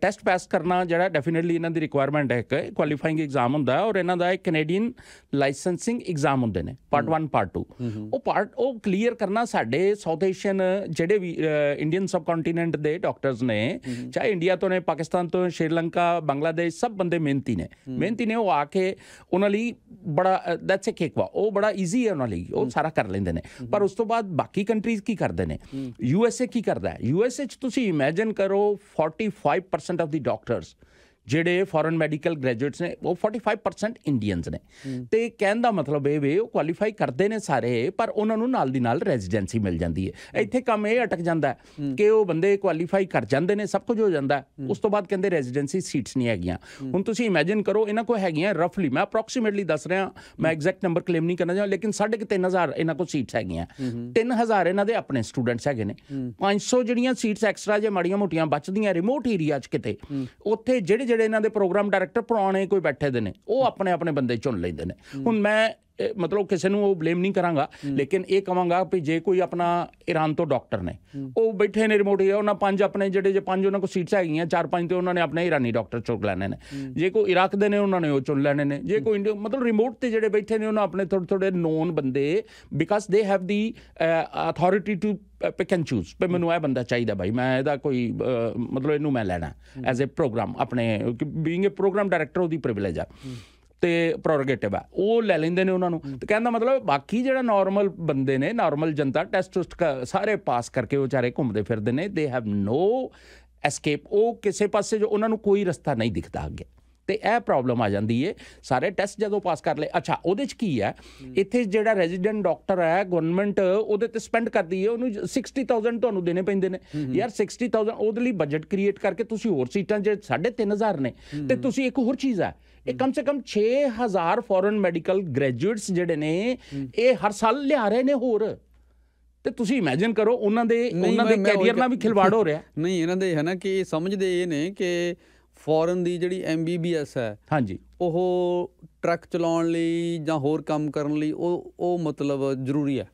ਟੈਸਟ ਪਾਸ ਕਰਨਾ ਜਿਹੜਾ ਡੈਫੀਨੇਟਲੀ ਇਹਨਾਂ ਦੀ ਰਿਕੁਆਇਰਮੈਂਟ ਹੈ। ਇੱਕ ਕੁਆਲੀਫਾਈਂਗ ਐਗਜ਼ਾਮ ਹੁੰਦਾ ਔਰ ਇਹਨਾਂ ਦਾ ਇੱਕ ਕੈਨੇਡੀਅਨ ਲਾਇਸੈਂਸਿੰਗ ਐਗਜ਼ਾਮ ਹੁੰਦੇ ਨੇ, ਪਾਰਟ 1 ਪਾਰਟ 2। ਉਹ ਕਲੀਅਰ ਕਰਨਾ ਸਾਡੇ ਸਾਊਥ ਏਸ਼ੀਅਨ ਜਿਹੜੇ ਵੀ ਇੰਡੀਅਨ ਸਬ ਕੰਟੀਨੈਂਟ ਦੇ ਡਾਕਟਰਸ ਨੇ, ਚਾਹੇ ਇੰਡੀਆ ਤੋਂ ਨੇ, ਪਾਕਿਸਤਾਨ ਤੋਂ, ਸ਼੍ਰੀਲੰਕਾ, ਬੰਗਲਾਦੇਸ਼, ਸਭ ਬੰਦੇ ਮਿਹਨਤੀ ਨੇ। ਉਹ ਆ ਕੇ ਉਹਨਾਂ ਲਈ ਬੜਾ ਦੈਟਸ ਏ ਕੇਕਵਾ, ਉਹ ਬੜਾ ਈਜ਼ੀ ਹੈ ਉਹਨਾਂ ਲਈ, ਉਹ ਸਾਰਾ ਕਰ ਲੈਂਦੇ ਨੇ। ਪਰ ਉਸ ਤੋਂ ਬਾਅਦ ਬਾਕੀ ਕੰਟਰੀਜ਼ ਕੀ ਕਰਦੇ ਨੇ? USA ਕੀ ਕਰਦਾ ਹੈ? USA 'ਚ ਤੁਸੀਂ ਇਮੈਜਨ ਕਰੋ 45% ਆਫ ਦੀ ਡਾਕਟਰਸ ਜਿਹੜੇ ਫੋਰਨ ਮੈਡੀਕਲ ਗ੍ਰੈਜੂਏਟਸ ਨੇ, ਉਹ 45% ਇੰਡੀਅਨਸ ਨੇ। ਅਤੇ ਕਹਿਣ ਦਾ ਮਤਲਬ ਇਹ ਵੇ ਉਹ ਕੁਆਲੀਫਾਈ ਕਰਦੇ ਨੇ ਸਾਰੇ, ਪਰ ਉਹਨਾਂ ਨੂੰ ਨਾਲ ਦੀ ਨਾਲ ਰੈਜ਼ੀਡੈਂਸੀ ਮਿਲ ਜਾਂਦੀ ਹੈ। ਇੱਥੇ ਕੰਮ ਇਹ ਅਟਕ ਜਾਂਦਾ ਕਿ ਉਹ ਬੰਦੇ ਕੁਆਲੀਫਾਈ ਕਰ ਜਾਂਦੇ ਨੇ, ਸਭ ਕੁਝ ਹੋ ਜਾਂਦਾ, ਉਸ ਤੋਂ ਬਾਅਦ ਕਹਿੰਦੇ ਰੈਜ਼ੀਡੈਂਸੀ ਸੀਟਸ ਨਹੀਂ ਹੈਗੀਆਂ। ਹੁਣ ਤੁਸੀਂ ਇਮੈਜਿਨ ਕਰੋ ਇਹਨਾਂ ਕੋਲ ਹੈਗੀਆਂ ਰਫਲੀ, ਮੈਂ ਅਪਰੋਕਸੀਮੇਟਲੀ ਦੱਸ ਰਿਹਾ, ਮੈਂ ਐਗਜ਼ੈਕਟ ਨੰਬਰ ਕਲੇਮ ਨਹੀਂ ਕਰਨਾ ਚਾਹੁੰਦਾ, ਲੇਕਿਨ 3,500 ਇਹਨਾਂ ਕੋਲ ਸੀਟਸ ਹੈਗੀਆਂ। 3,000 ਇਹਨਾਂ ਦੇ ਆਪਣੇ ਸਟੂਡੈਂਟਸ ਹੈਗੇ ਨੇ। 500 ਜਿਹੜੀਆਂ ਸੀਟਸ ਐਕਸਟਰਾ ਜੇ ਮਾੜੀਆਂ ਮੋਟੀਆਂ ਬਚਦੀਆਂ ਰਿਮੋਟ ਏਰੀਆ 'ਚ ਕਿਤੇ, ਉੱਥੇ ਜਿਹੜੇ ਇਹਨਾਂ ਦੇ ਪ੍ਰੋਗਰਾਮ ਡਾਇਰੈਕਟਰ ਪੁਰਾਣੇ ਕੋਈ ਬੈਠੇ ਦੇ ਨੇ, ਉਹ ਆਪਣੇ ਬੰਦੇ ਚੁਣ ਲੈਂਦੇ ਨੇ। ਹੁਣ ਮੈਂ ਮਤਲਬ ਕਿਸੇ ਨੂੰ ਉਹ ਬਲੇਮ ਨਹੀਂ ਕਰਾਂਗਾ, ਲੇਕਿਨ ਇਹ ਕਹਾਂਗਾ ਵੀ ਜੇ ਕੋਈ ਆਪਣਾ ਈਰਾਨ ਤੋਂ ਡਾਕਟਰ ਨੇ, ਉਹ ਬੈਠੇ ਨੇ ਰਿਮੋਟ ਏਰੀਆ, ਉਹਨਾਂ 5 ਆਪਣੇ ਜਿਹੜੇ 5 ਉਹਨਾਂ ਕੋਲ ਸੀਟਸ ਹੈਗੀਆਂ, 4-5 ਤੇ ਉਹਨਾਂ ਨੇ ਆਪਣੇ ਈਰਾਨੀ ਡਾਕਟਰ ਚੁਣ ਲੈਣੇ ਨੇ। ਜੇ ਕੋਈ ਇਰਾਕ ਦੇ ਨੇ ਉਹਨਾਂ ਨੇ ਉਹ ਚੁਣ ਲੈਣੇ ਨੇ। ਜੇ ਕੋਈ ਇੰਡੀਆ ਮਤਲਬ ਰਿਮੋਟ ਤੇ ਜਿਹੜੇ ਬੈਠੇ ਨੇ ਉਹਨਾਂ ਆਪਣੇ ਥੋੜ੍ਹੇ ਨੋਨ ਬੰਦੇ, because they have the authority to pick and choose, ਵੀ ਮੈਨੂੰ ਇਹ ਬੰਦਾ ਚਾਹੀਦਾ ਭਾਈ, ਮੈਂ ਇਹਦਾ ਕੋਈ ਮਤਲਬ ਇਹਨੂੰ ਮੈਂ ਲੈਣਾ ਐਜ਼ ਏ ਪ੍ਰੋਗਰਾਮ, ਆਪਣੇ ਬੀਇੰਗ ਏ ਪ੍ਰੋਗਰਾਮ ਡਾਇਰੈਕਟਰ ਉਹਦੀ ਪ੍ਰਿਵਿਲੇਜ ਆ ਅਤੇ ਪ੍ਰੋਰੋਗੇਟਿਵ ਹੈ, ਉਹ ਲੈ ਲੈਂਦੇ ਨੇ ਉਹਨਾਂ ਨੂੰ। ਅਤੇ ਕਹਿਣ ਦਾ ਮਤਲਬ ਬਾਕੀ ਜਿਹੜਾ ਨੋਰਮਲ ਬੰਦੇ ਨੇ, ਨੋਰਮਲ ਜਨਤਾ, ਟੈਸਟ ਟੁਸਟ ਸਾਰੇ ਪਾਸ ਕਰਕੇ ਉਹ ਵਿਚਾਰੇ ਘੁੰਮਦੇ ਫਿਰਦੇ ਨੇ। ਦੇ ਹੈਵ ਨੋ ਐਸਕੇਪ, ਉਹ ਕਿਸੇ ਪਾਸੇ ਜੋ ਉਹਨਾਂ ਨੂੰ ਕੋਈ ਰਸਤਾ ਨਹੀਂ ਦਿਖਦਾ ਅੱਗੇ। ਤੇ ਇਹ ਪ੍ਰੋਬਲਮ ਆ ਜਾਂਦੀ ਹੈ। ਸਾਰੇ ਟੈਸਟ ਜਦੋਂ ਪਾਸ ਕਰ ਲਏ, ਅੱਛਾ ਉਹਦੇ 'ਚ ਕੀ ਹੈ, ਇੱਥੇ ਜਿਹੜਾ ਰੈਜ਼ੀਡੈਂਟ ਡਾਕਟਰ ਹੈ ਗਵਰਨਮੈਂਟ ਉਹਦੇ ਤੇ ਸਪੈਂਡ ਕਰਦੀ ਹੈ, ਉਹਨੂੰ 60,000 ਤੁਹਾਨੂੰ ਦੇਣੇ ਪੈਂਦੇ ਨੇ ਯਾਰ। 60,000 ਉਹਦੇ ਲਈ ਬਜਟ ਕ੍ਰੀਏਟ ਕਰਕੇ ਤੁਸੀਂ ਹੋਰ ਸੀਟਾਂ ਜੇ 3,500 ਨੇ, ਤੇ ਤੁਸੀਂ ਇੱਕ ਹੋਰ ਚੀਜ਼ ਹੈ, ਇਹ ਕਮ ਸੇ ਕਮ 6,000 ਫੋਰਨ ਮੈਡੀਕਲ ਗ੍ਰੈਜੂਏਟਸ ਜਿਹੜੇ ਨੇ ਇਹ ਹਰ ਸਾਲ ਲਿਆ ਰਹੇ ਨੇ ਹੋਰ। ਤੇ ਤੁਸੀਂ ਇਮੈਜਿਨ ਕਰੋ ਉਹਨਾਂ ਦੇ ਕੈਰੀਅਰ ਨਾਲ ਵੀ ਖਿਲਵਾੜ ਹੋ ਰਿਹਾ। ਨਹੀਂ, ਇਹਨਾਂ ਦੇ ਹੈ ਨਾ ਕਿ ਸਮਝਦੇ ਇਹ ਨੇ ਕਿ ਫੋਰਨ ਦੀ ਜਿਹੜੀ MBBS ਹੈ, ਹਾਂਜੀ, ਉਹ ਟਰੱਕ ਚਲਾਉਣ ਲਈ ਜਾਂ ਹੋਰ ਕੰਮ ਕਰਨ ਲਈ ਉਹ ਮਤਲਬ ਜ਼ਰੂਰੀ ਹੈ।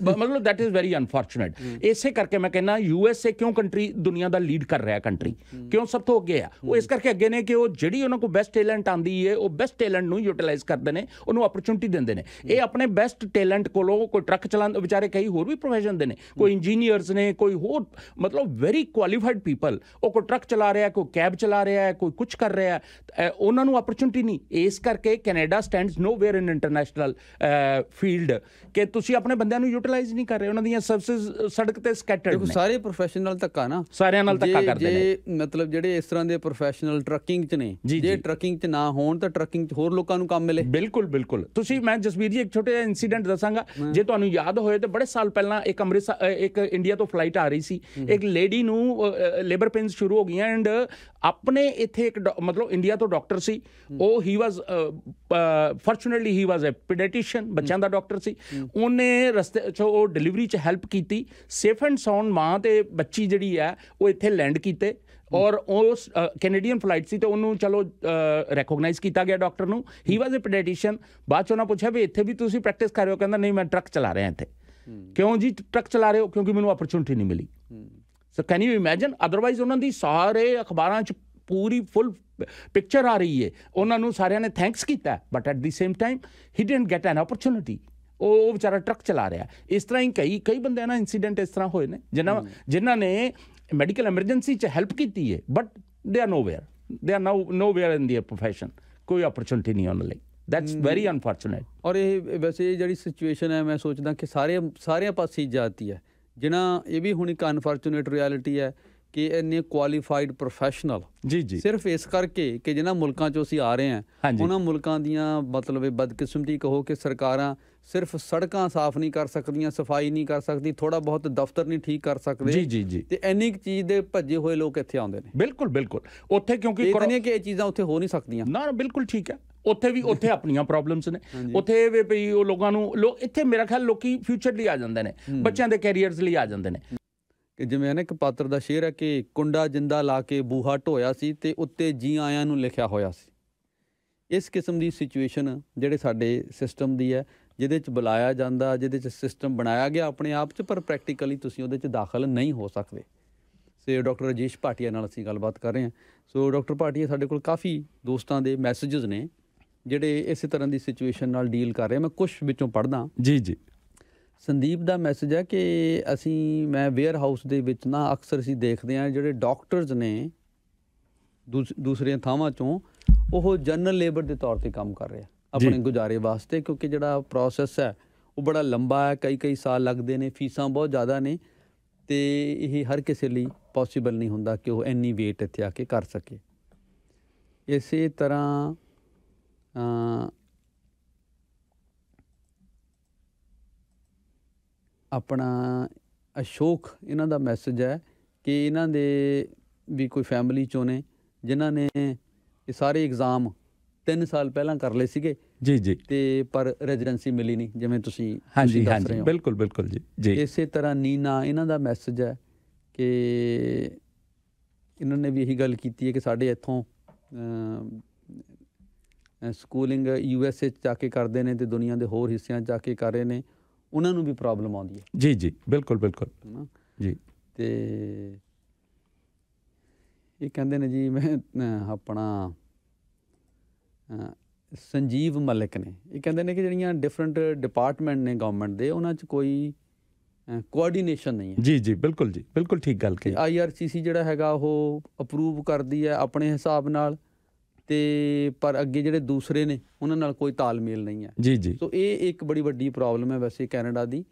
ਮਤਲਬ ਦੈਟ ਇਜ਼ ਵੈਰੀ ਅਨਫੋਰਚੂਨੇਟ। ਇਸੇ ਕਰਕੇ ਮੈਂ ਕਹਿੰਦਾ USA ਕਿਉਂ ਕੰਟਰੀ ਦੁਨੀਆ ਦਾ ਲੀਡ ਕਰ ਰਿਹਾ, ਕੰਟਰੀ ਕਿਉਂ ਸਭ ਤੋਂ ਅੱਗੇ ਆ, ਉਹ ਇਸ ਕਰਕੇ ਅੱਗੇ ਨੇ ਕਿ ਉਹ ਜਿਹੜੀ ਉਹਨਾਂ ਕੋਲ ਬੈਸਟ ਟੈਲੈਂਟ ਆਉਂਦੀ ਹੈ ਉਹ ਬੈਸਟ ਟੈਲੈਂਟ ਨੂੰ ਯੂਟੀਲਾਈਜ਼ ਕਰਦੇ ਨੇ, ਉਹਨੂੰ ਅਪਰਚੁਨਿਟੀ ਦਿੰਦੇ ਨੇ। ਇਹ ਆਪਣੇ ਬੈਸਟ ਟੈਲੈਂਟ ਕੋਲੋਂ ਕੋਈ ਟਰੱਕ ਚਲਾਉਂਦੇ ਵਿਚਾਰੇ, ਕਈ ਹੋਰ ਵੀ ਪ੍ਰੋਫੈਸ਼ਨ ਦੇ ਨੇ, ਕੋਈ ਇੰਜੀਨੀਅਰਸ ਨੇ, ਕੋਈ ਹੋਰ ਮਤਲਬ ਵੈਰੀ ਕੁਆਲੀਫਾਈਡ ਪੀਪਲ, ਉਹ ਕੋਈ ਟਰੱਕ ਚਲਾ ਰਿਹਾ, ਕੋਈ ਕੈਬ ਚਲਾ ਰਿਹਾ, ਕੋਈ ਕੁਛ ਕਰ ਰਿਹਾ, ਉਹਨਾਂ ਨੂੰ ਅਪਰਚੁਨਿਟੀ ਨਹੀਂ। ਇਸ ਕਰਕੇ ਕੈਨੇਡਾ ਸਟੈਂਡਸ ਨੋਵੇਅਰ ਇਨ ਇੰਟਰਨੈਸ਼ਨਲ ਫੀਲਡ ਕਿ ਤੁਸੀਂ ਆਪਣੇ ਬੰਦਿਆਂ ਨੂੰ ਯੂਟੀਲਾਈਜ਼ ਨਹੀਂ ਕਰ ਰਹੇ, ਉਹਨਾਂ ਦੀਆਂ ਸਰਵਿਸਿਜ਼ ਸੜਕ ਤੇ ਸਕੈਟਰਡ ਨੇ। ਸਾਰੇ ਪ੍ਰੋਫੈਸ਼ਨਲ ਧੱਕਾ ਨਾ, ਸਾਰਿਆਂ ਨਾਲ ਧੱਕਾ ਕਰਦੇ ਨੇ। ਜੇ ਮਤਲਬ ਜਿਹੜੇ ਇਸ ਤਰ੍ਹਾਂ ਦੇ ਪ੍ਰੋਫੈਸ਼ਨਲ ਟਰੱਕਿੰਗ 'ਚ ਨੇ, ਜੇ ਟਰੱਕਿੰਗ 'ਚ ਨਾ ਹੋਣ ਤਾਂ ਟਰੱਕਿੰਗ 'ਚ ਹੋਰ ਲੋਕਾਂ ਨੂੰ ਕੰਮ ਮਿਲੇ। ਬਿਲਕੁਲ ਬਿਲਕੁਲ। ਤੁਸੀਂ, ਮੈਂ ਜਸਵੀਰ ਜੀ ਇੱਕ ਛੋਟੇ ਜਿਹਾ ਇੰਸੀਡੈਂਟ ਦੱਸਾਂਗਾ, ਜੇ ਤੁਹਾਨੂੰ ਯਾਦ ਹੋਏ ਤਾਂ ਬੜੇ ਸਾਲ ਪਹਿਲਾਂ ਇੱਕ ਇੰਡੀਆ ਤੋਂ ਫਲਾਈਟ ਆ ਰਹੀ ਸੀ, ਇੱਕ ਲੇਡੀ ਨੂੰ ਲੇਬਰ ਪੇਨਸ ਸ਼ੁਰੂ ਹੋ ਗਈਆਂ ਐਂਡ ਆਪਣੇ ਇੱਥੇ ਇੱਕ ਮਤਲਬ ਇੰਡੀਆ ਤੋਂ ਡਾਕਟਰ ਸੀ, ਉਹ ਹੀ ਵਾਜ਼ ਫੋਰਚੂਨੇਟਲੀ ਹੀ ਵਾਜ਼ ਅ ਪੀਡੀਆਟ੍ਰੀਸ਼ੀਅਨ, ਬੱਚਿਆਂ ਦਾ ਡਾਕਟਰ ਸੀ। ਉਹਨੇ ਰਸਤੇ 'ਚ ਉਹ ਡਿਲੀਵਰੀ 'ਚ ਹੈਲਪ ਕੀਤੀ, ਸੇਫ ਐਂਡ ਸਾਊਂਡ ਮਾਂ ਤੇ ਬੱਚੀ ਜਿਹੜੀ ਹੈ ਉਹ ਇੱਥੇ ਲੈਂਡ ਕੀਤੇ, ਔਰ ਉਸ ਕੈਨੇਡੀਅਨ ਫਲਾਈਟ ਸੀ ਤੇ ਉਹਨੂੰ ਚਲੋ ਰੈਕੋਗਨਾਈਜ਼ ਕੀਤਾ ਗਿਆ ਡਾਕਟਰ ਨੂੰ, ਹੀ ਵਾਜ਼ ਅ ਪੀਡੀਆਟ੍ਰੀਸ਼ੀਅਨ। ਬਾਅਦ 'ਚ ਉਹਨਾਂ ਪੁੱਛਿਆ ਵੀ ਇੱਥੇ ਵੀ ਤੁਸੀਂ ਪ੍ਰੈਕਟਿਸ ਕਰ ਰਹੇ ਹੋ? ਕਹਿੰਦਾ ਨਹੀਂ, ਮੈਂ ਟਰੱਕ ਚਲਾ ਰਿਹਾ ਇੱਥੇ। ਕਿਉਂ ਜੀ ਟਰੱਕ ਚਲਾ ਰਹੇ ਹੋ? ਕਿਉਂਕਿ ਮੈਨੂੰ ਅਪਰਚੁਨਿਟੀ ਨਹੀਂ ਮਿਲੀ। ਸੋ ਕੈਨ ਯੂ ਇਮੈਜਿਨ? ਅਦਰਵਾਈਜ਼ ਉਹਨਾਂ ਦੀ ਸਾਰੇ ਅਖਬਾਰਾਂ 'ਚ ਪੂਰੀ ਫੁੱਲ ਪਿਕਚਰ ਆ ਰਹੀ ਹੈ, ਉਹਨਾਂ ਨੂੰ ਸਾਰਿਆਂ ਨੇ ਥੈਂਕਸ ਕੀਤਾ, but at the same time he didn't get N opportunity. ਉਹ ਵਿਚਾਰਾ ਟਰੱਕ ਚਲਾ ਰਿਹਾ। ਇਸ ਤਰ੍ਹਾਂ ਹੀ ਕਈ ਬੰਦਿਆਂ ਨਾਲ ਇੰਸੀਡੈਂਟ ਇਸ ਤਰ੍ਹਾਂ ਹੋਏ ਨੇ ਜਿਨ੍ਹਾਂ ਨੇ ਮੈਡੀਕਲ ਐਮਰਜੈਂਸੀ 'ਚ ਹੈਲਪ ਕੀਤੀ ਹੈ, but they are nowhere in there profession. ਕੋਈ ਅਪਰਚੁਨਿਟੀ ਨਹੀਂ ਉਹਨਾਂ ਲਈ। That's very unfortunate. ਔਰ ਇਹ ਵੈਸੇ ਜਿਹੜੀ ਸਿਚੁਏਸ਼ਨ ਹੈ, ਮੈਂ ਸੋਚਦਾ ਕਿ ਸਾਰਿਆਂ ਪਾਸੇ ਹੀ ਜਾਤੀ ਹੈ, ਜਿਨ੍ਹਾਂ ਇਹ ਵੀ ਹੁਣ ਇੱਕ ਅਨਫੋਰਚੂਨੇਟ ਰਿਐਲਿਟੀ ਹੈ ਕਿ ਇੰਨੇ ਕੁਆਲੀਫਾਈਡ ਪ੍ਰੋਫੈਸ਼ਨਲ ਜੀ ਸਿਰਫ ਇਸ ਕਰਕੇ ਕਿ ਜਿਨ੍ਹਾਂ ਮੁਲਕਾਂ 'ਚੋਂ ਅਸੀਂ ਆ ਰਹੇ ਹਾਂ, ਉਹਨਾਂ ਮੁਲਕਾਂ ਦੀਆਂ ਮਤਲਬ ਬਦਕਿਸਮਤੀ ਕਹੋ ਕਿ ਸਰਕਾਰਾਂ ਸਿਰਫ ਸੜਕਾਂ ਸਾਫ਼ ਨਹੀਂ ਕਰ ਸਕਦੀਆਂ, ਸਫਾਈ ਨਹੀਂ ਕਰ ਸਕਦੀ, ਥੋੜਾ ਬਹੁਤ ਦਫ਼ਤਰ ਨਹੀਂ ਠੀਕ ਕਰ ਸਕਦੇ ਜੀ। ਤੇ ਇੰਨੀ ਕੁ ਚੀਜ਼ ਦੇ ਭੱਜੇ ਹੋਏ ਲੋਕ ਇੱਥੇ ਆਉਂਦੇ ਨੇ। ਬਿਲਕੁਲ ਉੱਥੇ, ਕਿਉਂਕਿ ਇਹ ਚੀਜ਼ਾਂ ਉੱਥੇ ਹੋ ਨਹੀਂ ਸਕਦੀਆਂ ਨਾ। ਬਿਲਕੁਲ ਠੀਕ ਹੈ। ਉੱਥੇ ਆਪਣੀਆਂ ਪ੍ਰੋਬਲਮਸ ਨੇ, ਉੱਥੇ ਵੀ ਉਹ ਲੋਕਾਂ ਨੂੰ ਇੱਥੇ ਮੇਰਾ ਖਿਆਲ ਲੋਕੀ ਫਿਊਚਰ ਲਈ ਆ ਜਾਂਦੇ ਨੇ, ਬੱਚਿਆਂ ਦੇ ਕੈਰੀਅਰਸ ਲਈ ਆ ਜਾਂਦੇ ਨੇ। ਕਿ ਜਿਵੇਂ ਨਾ ਇੱਕ ਪਾਤਰ ਦਾ ਸ਼ੇਰ ਹੈ ਕਿ ਕੁੰਡਾ ਜਿੰਦਾ ਲਾ ਕੇ ਬੂਹਾ ਢੋਇਆ ਸੀ ਤੇ ਉੱਤੇ ਜੀ ਆਇਆਂ ਨੂੰ ਲਿਖਿਆ ਹੋਇਆ ਸੀ। ਇਸ ਕਿਸਮ ਦੀ ਸਿਚੁਏਸ਼ਨ ਜਿਹੜੇ ਸਾਡੇ ਸਿਸਟਮ ਦੀ ਹੈ, ਜਿਹਦੇ 'ਚ ਬੁਲਾਇਆ ਜਾਂਦਾ, ਜਿਹਦੇ 'ਚ ਸਿਸਟਮ ਬਣਾਇਆ ਗਿਆ ਆਪਣੇ ਆਪ 'ਚ, ਪਰ ਪ੍ਰੈਕਟੀਕਲੀ ਤੁਸੀਂ ਉਹਦੇ 'ਚ ਦਾਖਲ ਨਹੀਂ ਹੋ ਸਕਦੇ। ਸੋ ਡਾਕਟਰ ਰਾਜੇਸ਼ ਭਾਟੀਆ ਨਾਲ ਅਸੀਂ ਗੱਲਬਾਤ ਕਰ ਰਹੇ ਹਾਂ। ਸੋ ਡਾਕਟਰ ਭਾਟੀਆ, ਸਾਡੇ ਕੋਲ ਕਾਫੀ ਦੋਸਤਾਂ ਦੇ ਮੈਸੇਜਸ ਨੇ ਜਿਹੜੇ ਇਸੇ ਤਰ੍ਹਾਂ ਦੀ ਸਿਚੁਏਸ਼ਨ ਨਾਲ ਡੀਲ ਕਰ ਰਹੇ। ਮੈਂ ਕੁਛ ਵਿੱਚੋਂ ਪੜ੍ਹਦਾ ਜੀ। ਸੰਦੀਪ ਦਾ ਮੈਸੇਜ ਹੈ ਕਿ ਮੈਂ ਵੇਅਰ ਹਾਊਸ ਦੇ ਵਿੱਚ ਨਾ ਅਕਸਰ ਅਸੀਂ ਦੇਖਦੇ ਹਾਂ ਜਿਹੜੇ ਡਾਕਟਰਸ ਨੇ ਦੂਸਰੀਆਂ ਥਾਵਾਂ 'ਚੋਂ, ਉਹ ਜਨਰਲ ਲੇਬਰ ਦੇ ਤੌਰ 'ਤੇ ਕੰਮ ਕਰ ਰਹੇ ਆਪਣੇ ਗੁਜ਼ਾਰੇ ਵਾਸਤੇ, ਕਿਉਂਕਿ ਜਿਹੜਾ ਪ੍ਰੋਸੈਸ ਹੈ ਉਹ ਬੜਾ ਲੰਬਾ ਹੈ, ਕਈ ਸਾਲ ਲੱਗਦੇ ਨੇ, ਫੀਸਾਂ ਬਹੁਤ ਜ਼ਿਆਦਾ ਨੇ, ਅਤੇ ਇਹ ਹਰ ਕਿਸੇ ਲਈ ਪੋਸੀਬਲ ਨਹੀਂ ਹੁੰਦਾ ਕਿ ਉਹ ਇੰਨੀ ਵੇਟ ਇੱਥੇ ਆ ਕੇ ਕਰ ਸਕੇ। ਇਸੇ ਤਰ੍ਹਾਂ ਆਪਣਾ ਅਸ਼ੋਕ, ਇਹਨਾਂ ਦਾ ਮੈਸੇਜ ਹੈ ਕਿ ਇਹਨਾਂ ਦੇ ਵੀ ਕੋਈ ਫੈਮਿਲੀ 'ਚੋਂ ਨੇ ਜਿਨ੍ਹਾਂ ਨੇ ਇਹ ਸਾਰੇ ਐਗਜ਼ਾਮ 3 ਸਾਲ ਪਹਿਲਾਂ ਕਰ ਲਏ ਸੀਗੇ ਜੀ ਤੇ ਪਰ ਰੈਜ਼ੀਡੈਂਸੀ ਮਿਲੀ ਨਹੀਂ, ਜਿਵੇਂ ਤੁਸੀਂ ਦੱਸ ਰਹੇ ਹੋ। ਬਿਲਕੁਲ ਜੀ। ਇਸੇ ਤਰ੍ਹਾਂ ਨੀਨਾ, ਇਹਨਾਂ ਦਾ ਮੈਸੇਜ ਹੈ ਕਿ ਇਹਨਾਂ ਨੇ ਵੀ ਇਹੀ ਗੱਲ ਕੀਤੀ ਹੈ ਕਿ ਸਾਡੇ ਇੱਥੋਂ ਸਕੂਲਿੰਗ USA 'ਚ ਜਾ ਕੇ ਕਰਦੇ ਨੇ ਤੇ ਦੁਨੀਆ ਦੇ ਹੋਰ ਹਿੱਸਿਆਂ 'ਚ ਜਾ ਕੇ ਕਰ ਰਹੇ ਨੇ, ਉਹਨਾਂ ਨੂੰ ਵੀ ਪ੍ਰੋਬਲਮ ਆਉਂਦੀ ਹੈ ਜੀ। ਬਿਲਕੁਲ ਜੀ। ਤੇ ਇਹ ਕਹਿੰਦੇ ਨੇ ਜੀ, ਮੈਂ ਆਪਣਾ ਸੰਜੀਵ ਮਲਿਕ ਨੇ, ਇਹ ਕਹਿੰਦੇ ਨੇ ਕਿ ਜਿਹੜੀਆਂ ਡਿਫਰੈਂਟ ਡਿਪਾਰਟਮੈਂਟ ਨੇ ਗਵਰਨਮੈਂਟ ਦੇ, ਉਹਨਾਂ 'ਚ ਕੋਈ ਕੋਆਰਡੀਨੇਸ਼ਨ ਨਹੀਂ ਹੈ ਜੀ। ਬਿਲਕੁਲ ਠੀਕ ਗੱਲ ਕਹੀ। IRCC ਜਿਹੜਾ ਹੈਗਾ ਉਹ ਅਪਰੂਵ ਕਰਦੀ ਹੈ ਆਪਣੇ ਹਿਸਾਬ ਨਾਲ, ਤੇ ਪਰ ਅੱਗੇ ਜਿਹੜੇ ਦੂਸਰੇ ਨੇ ਉਹਨਾਂ ਨਾਲ ਕੋਈ ਤਾਲਮੇਲ ਨਹੀਂ ਹੈ ਜੀ। ਸੋ ਇਹ ਇੱਕ ਬੜੀ ਵੱਡੀ ਪ੍ਰੋਬਲਮ ਹੈ ਵੈਸੇ ਕੈਨੇਡਾ ਦੀ।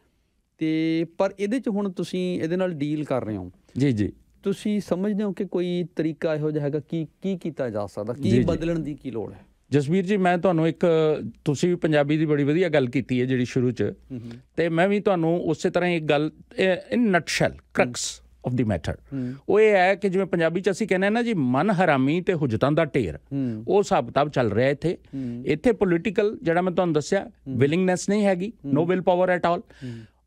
ਤੇ ਪਰ ਇਹਦੇ 'ਚ ਹੁਣ ਤੁਸੀਂ ਇਹਦੇ ਨਾਲ ਡੀਲ ਕਰ ਰਹੇ ਹੋ ਜੀ। ਤੁਸੀਂ ਸਮਝਦੇ ਹੋ ਕਿ ਕੋਈ ਤਰੀਕਾ ਇਹੋ ਜਿਹਾ ਹੈਗਾ ਕੀ ਕੀਤਾ ਜਾ ਸਕਦਾ, ਕੀ ਬਦਲਣ ਦੀ ਕੀ ਲੋੜ ਹੈ? ਜਸਬੀਰ ਜੀ, ਮੈਂ ਤੁਹਾਨੂੰ ਇੱਕ, ਤੁਸੀਂ ਵੀ ਪੰਜਾਬੀ ਦੀ ਬੜੀ ਵਧੀਆ ਗੱਲ ਕੀਤੀ ਹੈ ਜਿਹੜੀ ਸ਼ੁਰੂ 'ਚ, ਤੇ ਮੈਂ ਵੀ ਤੁਹਾਨੂੰ ਉਸੇ ਤਰ੍ਹਾਂ ਇੱਕ ਗੱਲ ਇਨ ਨਟਸ਼ੈਲ ਕਰਕਸ ਆਫ ਦੀ ਮੈਟਰ ਉਹ ਇਹ ਹੈ ਕਿ ਜਿਵੇਂ ਪੰਜਾਬੀ 'ਚ ਅਸੀਂ ਕਹਿੰਦੇ ਨਾ ਜੀ, ਮਨ ਹਰਾਮੀ ਤੇ ਹੁਜਤਾਂ ਦਾ ਢੇਰ, ਉਹ ਹਿਸਾਬ ਕਿਤਾਬ ਚੱਲ ਰਿਹਾ ਇੱਥੇ ਪੋਲੀਟੀਕਲ ਜਿਹੜਾ ਮੈਂ ਤੁਹਾਨੂੰ ਦੱਸਿਆ ਵਿਲਿੰਗਨੈਸ ਨਹੀਂ ਹੈਗੀ, ਨੋ ਵਿਲ ਪਾਵਰ ਐਟ ਆਲ।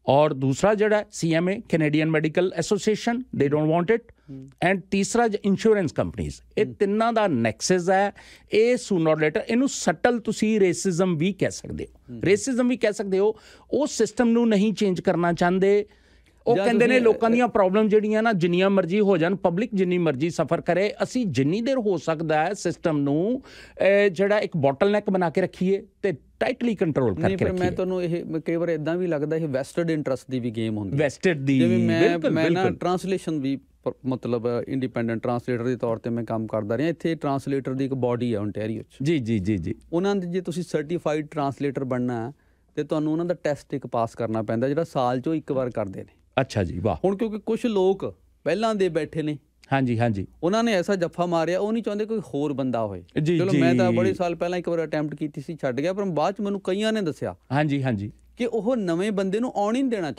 ਔਰ ਦੂਸਰਾ ਜਿਹੜਾ CMA ਕੈਨੇਡੀਅਨ ਮੈਡੀਕਲ ਐਸੋਸੀਏਸ਼ਨ, ਦੇ ਡੋਂਟ ਵਾਂਟ ਇਟ, ਐਂਡ ਤੀਸਰਾ ਇੰਸ਼ੋਰੈਂਸ ਕੰਪਨੀਜ਼, ਇਹ ਤਿੰਨਾਂ ਦਾ ਨੈਕਸਸ ਹੈ। ਇਹ ਸੂਨਰ ਔਰ ਲੇਟਰ, ਇਹਨੂੰ ਸਟਲ ਤੁਸੀਂ ਰੇਸਿਜ਼ਮ ਵੀ ਕਹਿ ਸਕਦੇ ਹੋ, ਰੇਸਿਜ਼ਮ ਵੀ ਕਹਿ ਸਕਦੇ ਹੋ। ਉਹ ਸਿਸਟਮ ਨੂੰ ਨਹੀਂ ਚੇਂਜ ਕਰਨਾ ਚਾਹੁੰਦੇ। ਉਹ ਕਹਿੰਦੇ ਨੇ ਲੋਕਾਂ ਦੀਆਂ ਪ੍ਰੋਬਲਮ ਜਿਹੜੀਆਂ ਨਾ ਜਿੰਨੀਆਂ ਮਰਜ਼ੀ ਹੋ ਜਾਣ, ਪਬਲਿਕ ਜਿੰਨੀ ਮਰਜ਼ੀ ਸਫਰ ਕਰੇ, ਅਸੀਂ ਜਿੰਨੀ ਦੇਰ ਹੋ ਸਕਦਾ ਹੈ ਸਿਸਟਮ ਨੂੰ ਜਿਹੜਾ ਇੱਕ ਬੋਟਲਨੈਕ ਬਣਾ ਕੇ ਰੱਖੀਏ ਤੇ ਟਾਈਟਲੀ ਕੰਟਰੋਲ ਕਰਕੇ ਰੱਖੀਏ। ਮੈਂ ਤੁਹਾਨੂੰ ਇਹ ਕਈ ਵਾਰ ਇਦਾਂ ਵੀ ਲੱਗਦਾ ਇਹ ਵੈਸਟਡ ਇੰਟਰਸਟ ਦੀ ਵੀ ਗੇਮ ਹੁੰਦੀ ਹੈ, ਵੈਸਟਡ ਦੀ। ਮੈਂ ਨਾ ਟਰਾਂਸਲੇਸ਼ਨ ਵੀ ਮਤਲਬ ਇੰਡੀਪੈਂਡੈਂਟ ਟਰਾਂਸਲੇਟਰ ਦੇ ਤੌਰ ਤੇ ਮੈਂ ਕੰਮ ਕਰਦਾ ਰਿਹਾ। ਇੱਥੇ ਟਰਾਂਸਲੇਟਰ ਦੀ ਇੱਕ ਬੋਡੀ ਹੈ ਓਨਟਾਰੀਓ 'ਚ। ਜੀ। ਉਹਨਾਂ ਦੇ ਜੇ ਤੁਸੀਂ ਸਰਟੀਫਾਈਡ ਟਰਾਂਸਲੇਟਰ ਬਣਨਾ ਤੇ ਤੁਹਾਨੂੰ ਉਹਨਾਂ ਦਾ ਟੈਸਟ ਇੱਕ ਪਾਸ ਕਰਨਾ ਪੈਂਦਾ, ਜਿਹੜਾ ਸਾਲ 'ਚੋਂ ਇੱਕ ਵਾਰ ਕਰਦੇ ਨੇ। ਅੱਛਾ ਜੀ, ਵਾਹ। ਹੁਣ ਕਿਉਂਕਿ ਕੁਝ ਲੋਕ ਪਹਿਲਾਂ ਦੇ ਬੈਠੇ ਨੇ, ਹਾਂਜੀ, ਉਹਨਾਂ ਨੇ ਐਸਾ ਜੱਫਾ ਮਾਰਿਆ, ਉਹ ਨਹੀਂ ਚਾਹੁੰਦੇ ਕੋਈ ਹੋਰ ਬੰਦਾ ਹੋਏ। ਚਲੋ ਮੈਂ ਤਾਂ ਬੜੇ ਸਾਲ ਪਹਿਲਾਂ ਇੱਕ ਵਾਰ ਅਟੈਂਪਟ ਕੀਤੀ ਸੀ, ਛੱਡ ਗਿਆ, ਪਰ ਬਾਅਦ 'ਚ ਮੈਨੂੰ ਕਈਆਂ ਨੇ ਦੱਸਿਆ ਹਾਂਜੀ ਕਿ ਉਹ ਨਵੇਂ ਬੰਦੇ ਨੂੰ ਆਉਣ ਹੀ ਨਹੀਂ ਦੇਣਾ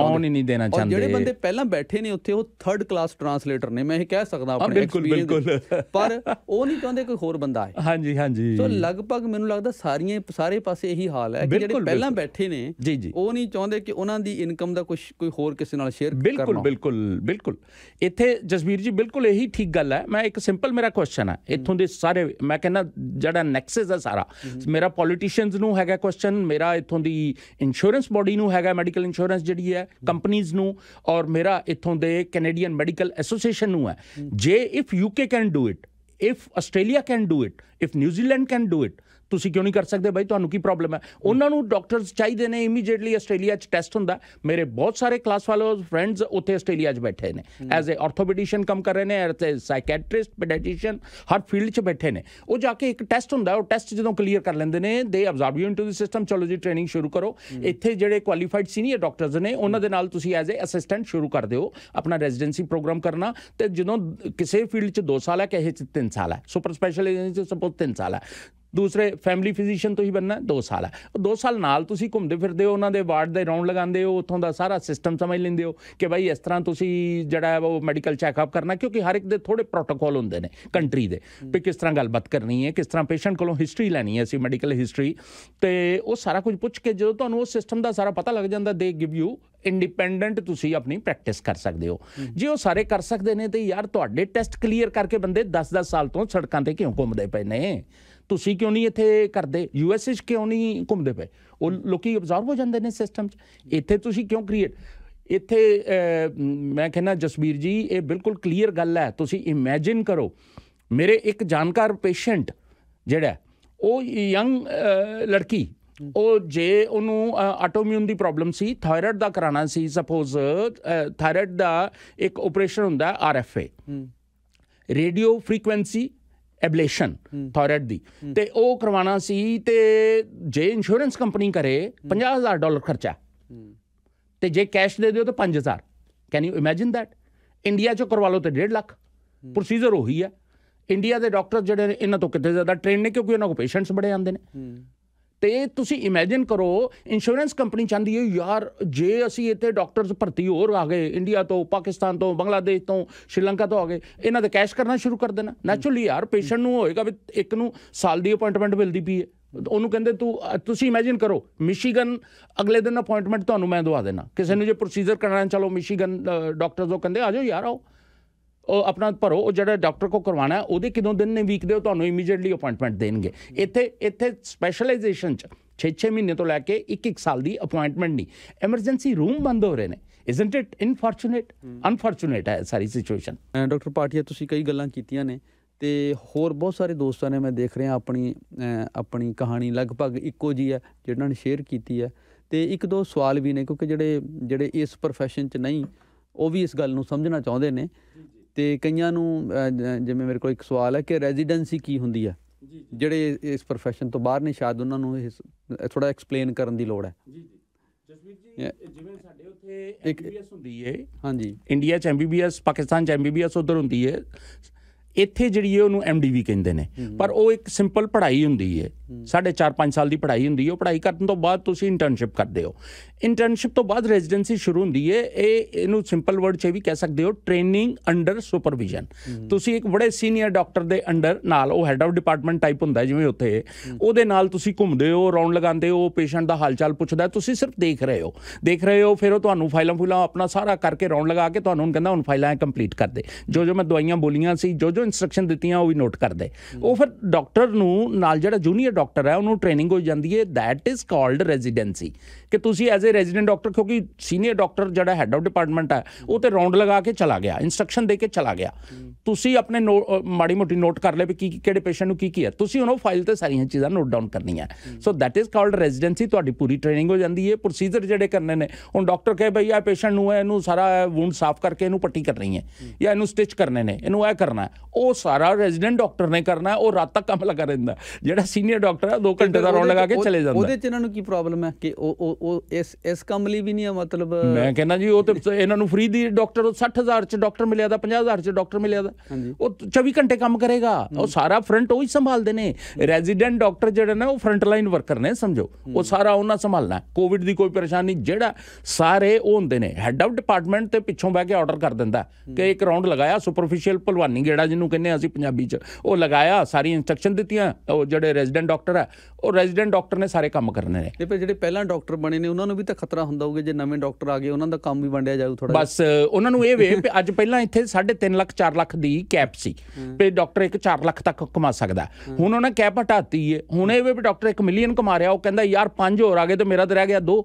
ਚਾਹੁੰਦੇ। ਜਿਹੜੇ ਬੰਦੇ ਪਹਿਲਾਂ ਬੈਠੇ ਨੇ ਉੱਥੇ, ਉਹ ਥਰਡ ਕਲਾਸ ਟਰਾਂਸਲੇਟਰ ਨੇ, ਮੈਂ ਇਹ ਕਹਿ ਸਕਦਾ ਆਪਣੇ ਐਕਸਪੀਰੀਅੰਸ, ਪਰ ਉਹ ਨਹੀਂ ਚਾਹੁੰਦੇ ਕੋਈ ਹੋਰ ਬੰਦਾ ਆਏ। ਹਾਂਜੀ। ਸੋ ਲਗਭਗ ਮੈਨੂੰ ਲੱਗਦਾ ਸਾਰੇ ਪਾਸੇ ਇਹੀ ਹਾਲ ਹੈ ਕਿ ਜਿਹੜੇ ਪਹਿਲਾਂ ਬੈਠੇ ਨੇ ਉਹ ਨਹੀਂ ਚਾਹੁੰਦੇ ਕਿ ਉਹਨਾਂ ਦੀ ਇਨਕਮ ਦਾ ਕੋਈ ਹੋਰ ਕਿਸੇ ਨਾਲ ਸ਼ੇਅਰ ਕਰਨਾ। ਬਿਲਕੁਲ। ਇੱਥੇ ਜਸਬੀਰ ਜੀ ਬਿਲਕੁਲ ਇਹੀ ਠੀਕ ਗੱਲ ਹੈ। ਮੈਂ ਇੱਕ ਸਿੰਪਲ, ਮੇਰਾ ਕੁਐਸਚਨ ਹੈ ਇੱਥੋਂ ਦੇ ਸਾਰੇ, ਮੈਂ ਕਹਿੰਦਾ ਜਿਹੜਾ ਨੈਕਸਸ ਹੈ ਸਾਰਾ, ਮੇਰਾ ਪੋਲੀਟੀਸ਼ੀਅਨਸ ਨੂੰ ਹੈਗਾ ਕੁਐਸਚਨ, ਮੇਰਾ ਇੱਥੋਂ ਦੀ ਇੰਸ਼ੋਰੈਂਸ ਬੋਡੀ ਨੂੰ ਹੈਗਾ, ਮੈਡੀਕਲ ਇੰਸ਼ੋਰੈਂਸ ਜਿਹੜੀ ਹੈ ਕੰਪਨੀਜ਼ ਨੂੰ, ਔਰ ਮੇਰਾ ਇੱਥੋਂ ਦੇ ਕੈਨੇਡੀਅਨ ਮੈਡੀਕਲ ਐਸੋਸੀਏਸ਼ਨ ਨੂੰ ਹੈ। ਜੇ if UK can do it, if Australia can do it, if New Zealand can do it, ਤੁਸੀਂ ਕਿਉਂ ਨਹੀਂ ਕਰ ਸਕਦੇ ਬਾਈ? ਤੁਹਾਨੂੰ ਕੀ ਪ੍ਰੋਬਲਮ ਹੈ? ਉਹਨਾਂ ਨੂੰ ਡਾਕਟਰਸ ਚਾਹੀਦੇ ਨੇ ਇਮੀਡੀਏਟਲੀ। ਆਸਟ੍ਰੇਲੀਆ 'ਚ ਟੈਸਟ ਹੁੰਦਾ। ਮੇਰੇ ਬਹੁਤ ਸਾਰੇ ਕਲਾਸ ਫੈਲੋਜ਼ ਫਰੈਂਡਸ ਉੱਥੇ ਆਸਟ੍ਰੇਲੀਆ 'ਚ ਬੈਠੇ ਨੇ, ਐਜ਼ ਏ ਆਰਥੋਪੈਡਿਸ਼ਨ ਕੰਮ ਕਰ ਰਹੇ ਨੇ, ਐਜ਼ ਏ ਸਾਈਕੈਟਰਿਸਟ, ਪੈਡੀਆਟ੍ਰੀਸ਼ੀਅਨ, ਹਰ ਫੀਲਡ 'ਚ ਬੈਠੇ ਨੇ। ਉਹ ਜਾ ਕੇ ਇੱਕ ਟੈਸਟ ਹੁੰਦਾ, ਉਹ ਟੈਸਟ ਜਦੋਂ ਕਲੀਅਰ ਕਰ ਲੈਂਦੇ ਨੇ, ਦੇ observe you into the system, ਚਲੋ ਜੀ ਟ੍ਰੇਨਿੰਗ ਸ਼ੁਰੂ ਕਰੋ। ਇੱਥੇ ਜਿਹੜੇ ਕੁਆਲੀਫਾਈਡ ਸੀਨੀਅਰ ਡਾਕਟਰਸ ਨੇ, ਉਹਨਾਂ ਦੇ ਨਾਲ ਤੁਸੀਂ ਐਜ਼ ਏ ਅਸਿਸਟੈਂਟ ਸ਼ੁਰੂ ਕਰ ਦਿਓ ਆਪਣਾ ਰੈਜ਼ੀਡੈਂਸੀ ਪ੍ਰੋਗਰਾਮ ਕਰਨਾ। ਤੇ ਜਦੋਂ ਕਿਸੇ ਫੀਲਡ 'ਚ 2 ਸਾਲ ਹੈ, ਕਿਸੇ 'ਚ 3 ਸਾਲ ਹੈ, ਸੁਪਰ ਸਪੈਸ਼ਲਿਸਟ 'ਚ ਸਪੋਜ਼ 3 ਸਾਲ ਹੈ, ਦੂਸਰੇ ਫੈਮਿਲੀ ਫਿਜ਼ੀਸ਼ੀਅਨ ਤੁਸੀਂ ਬਣਨਾ 2 ਸਾਲ ਹੈ। ਉਹ 2 ਸਾਲ ਨਾਲ ਤੁਸੀਂ ਘੁੰਮਦੇ ਫਿਰਦੇ ਹੋ, ਉਹਨਾਂ ਦੇ ਵਾਰਡ ਦੇ ਰਾਊਂਡ ਲਗਾਉਂਦੇ ਹੋ, ਉੱਥੋਂ ਦਾ ਸਾਰਾ ਸਿਸਟਮ ਸਮਝ ਲੈਂਦੇ ਹੋ ਕਿ ਬਾਈ ਇਸ ਤਰ੍ਹਾਂ ਤੁਸੀਂ ਜਿਹੜਾ ਹੈ ਉਹ ਮੈਡੀਕਲ ਚੈੱਕਅਪ ਕਰਨਾ, ਕਿਉਂਕਿ ਹਰ ਇੱਕ ਦੇ ਥੋੜ੍ਹੇ ਪ੍ਰੋਟੋਕੋਲ ਹੁੰਦੇ ਨੇ ਕੰਟਰੀ ਦੇ, ਵੀ ਕਿਸ ਤਰ੍ਹਾਂ ਗੱਲਬਾਤ ਕਰਨੀ ਹੈ, ਕਿਸ ਤਰ੍ਹਾਂ ਪੇਸ਼ੈਂਟ ਕੋਲੋਂ ਹਿਸਟਰੀ ਲੈਣੀ ਹੈ, ਅਸੀਂ ਮੈਡੀਕਲ ਹਿਸਟਰੀ, ਤੇ ਉਹ ਸਾਰਾ ਕੁਝ ਪੁੱਛ ਕੇ ਜਦੋਂ ਤੁਹਾਨੂੰ ਉਸ ਸਿਸਟਮ ਦਾ ਸਾਰਾ ਪਤਾ ਲੱਗ ਜਾਂਦਾ, ਦੇ ਗਿਵ ਯੂ ਇੰਡੀਪੈਂਡੈਂਟ, ਤੁਸੀਂ ਆਪਣੀ ਪ੍ਰੈਕਟਿਸ ਕਰ ਸਕਦੇ ਹੋ। ਜੇ ਉਹ ਸਾਰੇ ਕਰ ਸਕਦੇ ਨੇ ਤੇ ਯਾਰ ਤੁਹਾਡੇ ਟੈਸਟ ਕਲੀਅਰ ਕਰਕੇ ਬੰਦੇ 10-10 ਸਾਲ ਤੋਂ ਸੜਕਾਂ ਤੇ ਕਿਉਂ ਘੁੰਮਦੇ ਪਏ ਨੇ? ਤੁਸੀਂ ਕਿਉਂ ਨਹੀਂ ਇੱਥੇ ਕਰਦੇ? USA 'ਚ ਕਿਉਂ ਨਹੀਂ ਘੁੰਮਦੇ ਪਏ? ਉਹ ਲੋਕੀ ਅਬਜ਼ਰਵ ਹੋ ਜਾਂਦੇ ਨੇ ਸਿਸਟਮ 'ਚ। ਇੱਥੇ ਤੁਸੀਂ ਕਿਉਂ ਕ੍ਰੀਏਟ? ਇੱਥੇ ਮੈਂ ਕਹਿੰਦਾ ਜਸਬੀਰ ਜੀ, ਇਹ ਬਿਲਕੁਲ ਕਲੀਅਰ ਗੱਲ ਹੈ। ਤੁਸੀਂ ਇਮੈਜਿਨ ਕਰੋ, ਮੇਰੇ ਇੱਕ ਜਾਣਕਾਰ ਪੇਸ਼ੈਂਟ ਜਿਹੜਾ, ਉਹ ਯੰਗ ਲੜਕੀ, ਉਹ ਜੇ ਉਹਨੂੰ ਆਟੋਮਿਊਨ ਦੀ ਪ੍ਰੋਬਲਮ ਸੀ, ਥਾਇਰਾਇਡ ਦਾ ਕਰਾਉਣਾ ਸੀ, ਸਪੋਜ਼ ਥਾਇਰਾਇਡ ਦਾ ਇੱਕ ਆਪਰੇਸ਼ਨ ਹੁੰਦਾ RFA, radio frequency ablation, thyroid ਦੀ, ਤੇ ਉਹ ਕਰਵਾਉਣਾ ਸੀ। ਤੇ ਜੇ ਇੰਸ਼ੋਰੈਂਸ ਕੰਪਨੀ ਕਰੇ $50,000 ਖਰਚਾ, ਤੇ ਜੇ ਕੈਸ਼ ਦੇ ਦਿਓ ਤਾਂ 5,000। Can you imagine that? India 'ਚੋਂ ਕਰਵਾ ਲਓ ਤੇ 1.5 ਲੱਖ। ਪ੍ਰੋਸੀਜਰ ਉਹੀ ਹੈ। ਇੰਡੀਆ ਦੇ ਡਾਕਟਰ ਜਿਹੜੇ ਨੇ ਇਹਨਾਂ ਤੋਂ ਕਿਤੇ ਜ਼ਿਆਦਾ ਟ੍ਰੇਨ ਨੇ, ਕਿਉਂਕਿ ਉਹਨਾਂ ਕੋਲ ਪੇਸ਼ੈਂਟਸ ਬੜੇ ਆਉਂਦੇ ਨੇ। ਤੇ ਤੁਸੀਂ ਇਮੈਜਿਨ ਕਰੋ, ਇੰਸ਼ੋਰੈਂਸ ਕੰਪਨੀ ਚਾਹੁੰਦੀ ਹੈ ਯਾਰ ਜੇ ਅਸੀਂ ਇੱਥੇ ਡਾਕਟਰਸ ਭਰਤੀ ਹੋਰ ਆ ਗਏ, ਇੰਡੀਆ ਤੋਂ, ਪਾਕਿਸਤਾਨ ਤੋਂ, ਬੰਗਲਾਦੇਸ਼ ਤੋਂ, ਸ਼੍ਰੀਲੰਕਾ ਤੋਂ ਆ ਗਏ, ਇਹਨਾਂ ਦੇ ਕੈਸ਼ ਕਰਨਾ ਸ਼ੁਰੂ ਕਰ ਦੇਣਾ। ਨੈਚੁਰਲੀ ਯਾਰ ਪੇਸ਼ੈਂਟ ਨੂੰ ਹੋਏਗਾ ਵੀ ਇੱਕ ਨੂੰ ਸਾਲ ਦੀ ਅਪਾਇੰਟਮੈਂਟ ਮਿਲਦੀ ਪਈ ਹੈ, ਉਹਨੂੰ ਕਹਿੰਦੇ ਤੁਸੀਂ ਇਮੈਜਿਨ ਕਰੋ, ਮਿਸ਼ੀਗਨ ਅਗਲੇ ਦਿਨ ਅਪਾਇੰਟਮੈਂਟ ਤੁਹਾਨੂੰ ਮੈਂ ਦਵਾ ਦੇਣਾ। ਕਿਸੇ ਨੂੰ ਜੇ ਪ੍ਰੋਸੀਜਰ ਕਰਨਾ, ਚਲੋ ਮਿਸ਼ੀਗਨ ਡਾਕਟਰਸ ਉਹ ਕਹਿੰਦੇ ਆ ਜਾਓ ਯਾਰ, ਆਓ, ਉਹ ਆਪਣਾ ਭਰੋ, ਉਹ ਜਿਹੜਾ ਡਾਕਟਰ ਕੋ ਕਰਵਾਉਣਾ ਉਹਦੇ ਕਿਦੋਂ ਦਿਨ ਨੇ, ਵੀਕ ਦੇ, ਉਹ ਤੁਹਾਨੂੰ ਇਮੀਡੀਏਟਲੀ ਅਪਾਇੰਟਮੈਂਟ ਦੇਣਗੇ। ਇੱਥੇ ਸਪੈਸ਼ਲਾਈਜੇਸ਼ਨ 'ਚ 6-6 ਮਹੀਨੇ ਤੋਂ ਲੈ ਕੇ 1-1 ਸਾਲ ਦੀ ਅਪਾਇੰਟਮੈਂਟ ਨਹੀਂ। ਐਮਰਜੈਂਸੀ ਰੂਮ ਬੰਦ ਹੋ ਰਹੇ ਨੇ। ਇਜ਼ਨਟ ਇਟ ਅਨਫੋਰਚੂਨੇਟ ਹੈ ਸਾਰੀ ਸਿਚੁਏਸ਼ਨ। ਡਾਕਟਰ ਭਾਟੀਆ, ਤੁਸੀਂ ਕਈ ਗੱਲਾਂ ਕੀਤੀਆਂ ਨੇ ਤੇ ਹੋਰ ਬਹੁਤ ਸਾਰੇ ਦੋਸਤਾਂ ਨੇ, ਮੈਂ ਦੇਖ ਰਿਹਾ ਆਪਣੀ ਕਹਾਣੀ ਲਗਭਗ ਇੱਕੋ ਜਿਹੀ ਹੈ ਜਿਹਨਾਂ ਨੇ ਸ਼ੇਅਰ ਕੀਤੀ ਹੈ। ਤੇ 1-2 ਸਵਾਲ ਵੀ ਨੇ, ਕਿਉਂਕਿ ਜਿਹੜੇ ਇਸ ਪ੍ਰੋਫੈਸ਼ਨ 'ਚ ਨਹੀਂ, ਉਹ ਵੀ ਇਸ ਗੱਲ ਨੂੰ ਸਮਝਣਾ ਚਾਹੁੰਦੇ ਨੇ। ਤੇ ਕਈਆਂ ਨੂੰ ਜਿਵੇਂ ਮੇਰੇ ਕੋਲ ਇੱਕ ਸਵਾਲ ਹੈ ਕਿ ਰੈਜ਼ੀਡੈਂਸੀ ਕੀ ਹੁੰਦੀ ਹੈ, ਜਿਹੜੇ ਇਸ ਪ੍ਰੋਫੈਸ਼ਨ ਤੋਂ ਬਾਹਰ ਨੇ, ਸ਼ਾਇਦ ਉਹਨਾਂ ਨੂੰ ਇਹ ਥੋੜ੍ਹਾ ਐਕਸਪਲੇਨ ਕਰਨ ਦੀ ਲੋੜ ਹੈ। ਜਿਵੇਂ ਸਾਡੇ ਉੱਥੇ MBBS ਹੁੰਦੀ ਹੈ, ਹਾਂਜੀ, ਇੰਡੀਆ 'ਚ MBBS, ਪਾਕਿਸਤਾਨ 'ਚ MBBS ਉੱਧਰ ਹੁੰਦੀ ਹੈ, ਇੱਥੇ ਜਿਹੜੀ ਹੈ ਉਹਨੂੰ MDV ਕਹਿੰਦੇ ਨੇ, ਪਰ ਉਹ ਇੱਕ ਸਿੰਪਲ ਪੜ੍ਹਾਈ ਹੁੰਦੀ ਹੈ, 4.5 ਸਾਲ ਦੀ ਪੜ੍ਹਾਈ ਹੁੰਦੀ ਹੈ। ਉਹ ਪੜ੍ਹਾਈ ਕਰਨ ਤੋਂ ਬਾਅਦ ਤੁਸੀਂ ਇੰਟਰਨਸ਼ਿਪ ਕਰਦੇ ਹੋ। ਇੰਟਰਨਸ਼ਿਪ ਤੋਂ ਬਾਅਦ ਰੈਜ਼ੀਡੈਂਸੀ ਸ਼ੁਰੂ ਹੁੰਦੀ ਹੈ। ਇਹਨੂੰ ਸਿੰਪਲ ਵਰਡ 'ਚ ਵੀ ਕਹਿ ਸਕਦੇ ਹੋ, ਟ੍ਰੇਨਿੰਗ ਅੰਡਰ ਸੁਪਰਵਿਜ਼ਨ। ਤੁਸੀਂ ਇੱਕ ਬੜੇ ਸੀਨੀਅਰ ਡਾਕਟਰ ਦੇ ਅੰਡਰ ਨਾਲ, ਉਹ ਹੈਡ ਆਫ ਡਿਪਾਰਟਮੈਂਟ ਟਾਈਪ ਹੁੰਦਾ ਜਿਵੇਂ ਉੱਥੇ, ਉਹਦੇ ਨਾਲ ਤੁਸੀਂ ਘੁੰਮਦੇ ਹੋ, ਰਾਊਂਡ ਲਗਾਉਂਦੇ ਹੋ, ਪੇਸ਼ੈਂਟ ਦਾ ਹਾਲ ਚਾਲ ਪੁੱਛਦਾ, ਤੁਸੀਂ ਸਿਰਫ ਦੇਖ ਰਹੇ ਹੋ। ਫਿਰ ਉਹ ਤੁਹਾਨੂੰ ਫਾਈਲਾਂ ਫੂਲਾਂ ਆਪਣਾ ਸਾਰਾ ਕਰਕੇ ਰਾਊਂਡ ਲਗਾ ਕੇ ਤੁਹਾਨੂੰ ਕਹਿੰਦਾ ਹੁਣ ਫਾਈਲਾਂ ਕੰਪਲੀਟ ਕਰ ਦੇ, ਜੋ ਮੈਂ ਦਵਾਈਆਂ ਬੋਲੀਆਂ ਸੀ, ਜੋ ਇੰਸਟਰਕਸ਼ਨ ਦਿੱਤੀਆਂ ਉਹ ਵੀ ਨੋਟ ਕਰਦੇ। ਉਹ ਫਿਰ ਡਾਕਟਰ ਨੂੰ ਨਾਲ ਜਿਹੜਾ ਜੂਨੀਅਰ ਡਾਕਟਰ ਹੈ ਉਹਨੂੰ ਟ੍ਰੇਨਿੰਗ ਹੋ ਜਾਂਦੀ ਹੈ। ਦੈਟ ਇਜ਼ ਕਾਲਡ ਰੈਜ਼ੀਡੈਂਸੀ, ਕਿ ਤੁਸੀਂ ਐਜ਼ ਏ ਰੈਜ਼ੀਡੈਂਟ ਡਾਕਟਰ, ਕਿਉਂਕਿ ਸੀਨੀਅਰ ਡਾਕਟਰ ਜਿਹੜਾ ਹੈਡ ਆਫ ਡਿਪਾਰਟਮੈਂਟ ਹੈ ਉਹ ਤੇ ਰਾਊਂਡ ਲਗਾ ਕੇ ਚਲਾ ਗਿਆ, ਇੰਸਟਰਕਸ਼ਨ ਦੇ ਕੇ ਚਲਾ ਗਿਆ, ਤੁਸੀਂ ਆਪਣੇ ਮਾੜੀ ਮੋਟੀ ਨੋਟ ਕਰ ਲਏ ਵੀ ਕਿਹੜੇ ਪੇਸ਼ੈਂਟ ਨੂੰ ਕੀ ਹੈ, ਤੁਸੀਂ ਉਹਨੂੰ ਫਾਈਲ ਤੇ ਸਾਰੀਆਂ ਚੀਜ਼ਾਂ ਨੋਟ ਡਾਊਨ ਕਰਨੀਆਂ। So that is called residency. ਤੁਹਾਡੀ ਪੂਰੀ ਟ੍ਰੇਨਿੰਗ ਹੋ ਜਾਂਦੀ ਹੈ। ਪ੍ਰੋਸੀਜਰ ਜਿਹੜੇ ਕਰਨੇ ਨੇ, ਹੁਣ ਡਾਕਟਰ ਕਹੇ ਬਈ ਇਹ ਪੇਸ਼ੈਂਟ ਨੂੰ ਇਹਨੂੰ ਸਾਰਾ ਵੂੰਡ ਸਾਫ਼ ਕਰਕੇ ਇਹਨੂੰ ਪੱਟੀ ਕਰਨੀ ਹੈ ਜਾਂ ਇਹਨੂੰ ਸਟਿਚ ਕਰਨੇ ਨੇ, ਇਹਨੂੰ ਇਹ ਕਰਨਾ ਹੈ, ਉਹ ਸਾਰਾ ਰੈਜ਼ੀਡੈਂਟ ਡਾਕਟਰ ਨੇ ਕਰਨਾ। ਉਹ ਰਾਤ ਤੱਕ ਕੰਮ ਲੱਗਾ ਰਹਿੰਦਾ। ਜਿਹੜਾ ਸੀਨੀਅਰ ਡਾਕਟਰ ਹੈ 2 ਘੰਟੇ ਦਾ ਰਾਊਂਡ ਲਗਾ ਕੇ ਚਲੇ ਜਾਂਦਾ। ਉਹਦੇ 'ਚ ਇਹਨਾਂ ਨੂੰ ਕੀ ਪ੍ਰੋਬਲਮ ਹੈ ਕਿ ਉਹ ਇਸ ਕੰਮ ਲਈ ਵੀ ਨਹੀਂ ਹੈ? ਮਤਲਬ ਮੈਂ ਕਹਿੰਦਾ ਜੀ ਉਹ ਤੇ ਇਹਨਾਂ ਨੂੰ ਫ੍ਰੀ ਦੀ ਡਾਕਟਰ 60,000 'ਚ ਡਾਕਟਰ ਮਿਲਿਆ ਦਾ, 50,000 'ਚ ਡਾਕਟਰ ਮਿਲਿਆ ਦਾ, ਉਹ 24 ਘੰਟੇ ਕੰਮ ਕਰੇਗਾ। ਉਹ ਸਾਰਾ ਫਰੰਟ ਉਹ ਹੀ ਸੰਭਾਲਦੇ ਨੇ। ਰੈਜ਼ੀਡੈਂਟ ਡਾਕਟਰ ਜਿਹੜੇ ਨੇ ਉਹ ਫਰੰਟ ਲਾਈਨ ਵਰਕਰ ਨੇ, ਸਮਝੋ। ਉਹ ਸਾਰਾ ਉਹਨਾਂ ਸੰਭਾਲਣਾ। ਕੋਵਿਡ ਦੀ ਕੋਈ ਪਰੇਸ਼ਾਨੀ, ਜਿਹੜਾ ਸਾਰੇ ਉਹ ਹੁੰਦੇ ਨੇ ਹੈਡ ਆਫ ਡਿਪਾਰਟਮੈਂਟ, ਤੇ ਪਿੱਛੋਂ ਬਹਿ ਕੇ ਆਰਡਰ ਕਰ ਦਿੰਦਾ ਕਿ ਇੱਕ ਰਾਊਂਡ ਲਗਾਇਆ, ਸੁਪਰਫਿਸ਼ੀਅਲ ਭਲਵਾਨੀ ਗੇੜਾ ਜਿਹਨੂੰ ਕਹਿੰਦੇ ਅਸੀਂ ਪੰਜਾਬੀ 'ਚ, ਉਹ ਲਗਾਇਆ, ਸਾਰੀ ਇੰਸਟਰਕਸ਼ਨ ਦਿੱਤੀਆਂ। ਉਹ ਜਿਹੜੇ ਰੈਜ਼ੀਡੈਂਟ ਡਾਕਟਰ ਹੈ, ਉਹ ਰੈਜ਼ੀਡੈਂਟ ਡਾਕਟਰ ਨੇ ਸਾਰੇ ਕੰਮ ਕਰਨੇ ਨੇ। ਤੇ ਫਿਰ ਜਿਹੜੇ ਪਹਿਲਾਂ ਡਾਕਟਰ ਬਣੇ ਨੇ ਉਹਨਾਂ ਨੂੰ ਵੀ ਤਾਂ ਖਤਰਾ ਹੁੰਦਾ ਹੋਊਗਾ ਜੇ ਨਵੇਂ ਡਾਕਟਰ ਆ ਗਏ, ਉਹਨਾਂ ਦਾ ਕੰਮ ਵੀ ਵੰਡਿਆ ਜਾਊ ਥੋੜਾ। ਬਸ ਉਹਨਾਂ ਨੂੰ ਇਹ ਵੇ ਅੱਜ ਪਹਿਲਾਂ ਇੱਥੇ 3.5 ਲੱਖ 4 ਲੱਖ ਦੀ ਕੈਪ ਸੀ ਵੀ ਡਾਕਟਰ 4 ਲੱਖ ਤੱਕ ਕਮਾ ਸਕਦਾ। ਹੁਣ ਉਹਨਾਂ ਕੈਪ ਹਟਾਤੀ ਹੈ। ਹੁਣ ਇਹ ਵੀ ਡਾਕਟਰ 1 ਮਿਲੀਅਨ ਕਮਾ ਰਿਹਾ, ਉਹ ਕਹਿੰਦਾ ਯਾਰ 5 ਹੋਰ ਆ ਗਏ ਤੇ ਮੇਰਾ ਤਾਂ ਰਹਿ ਗਿਆ 2,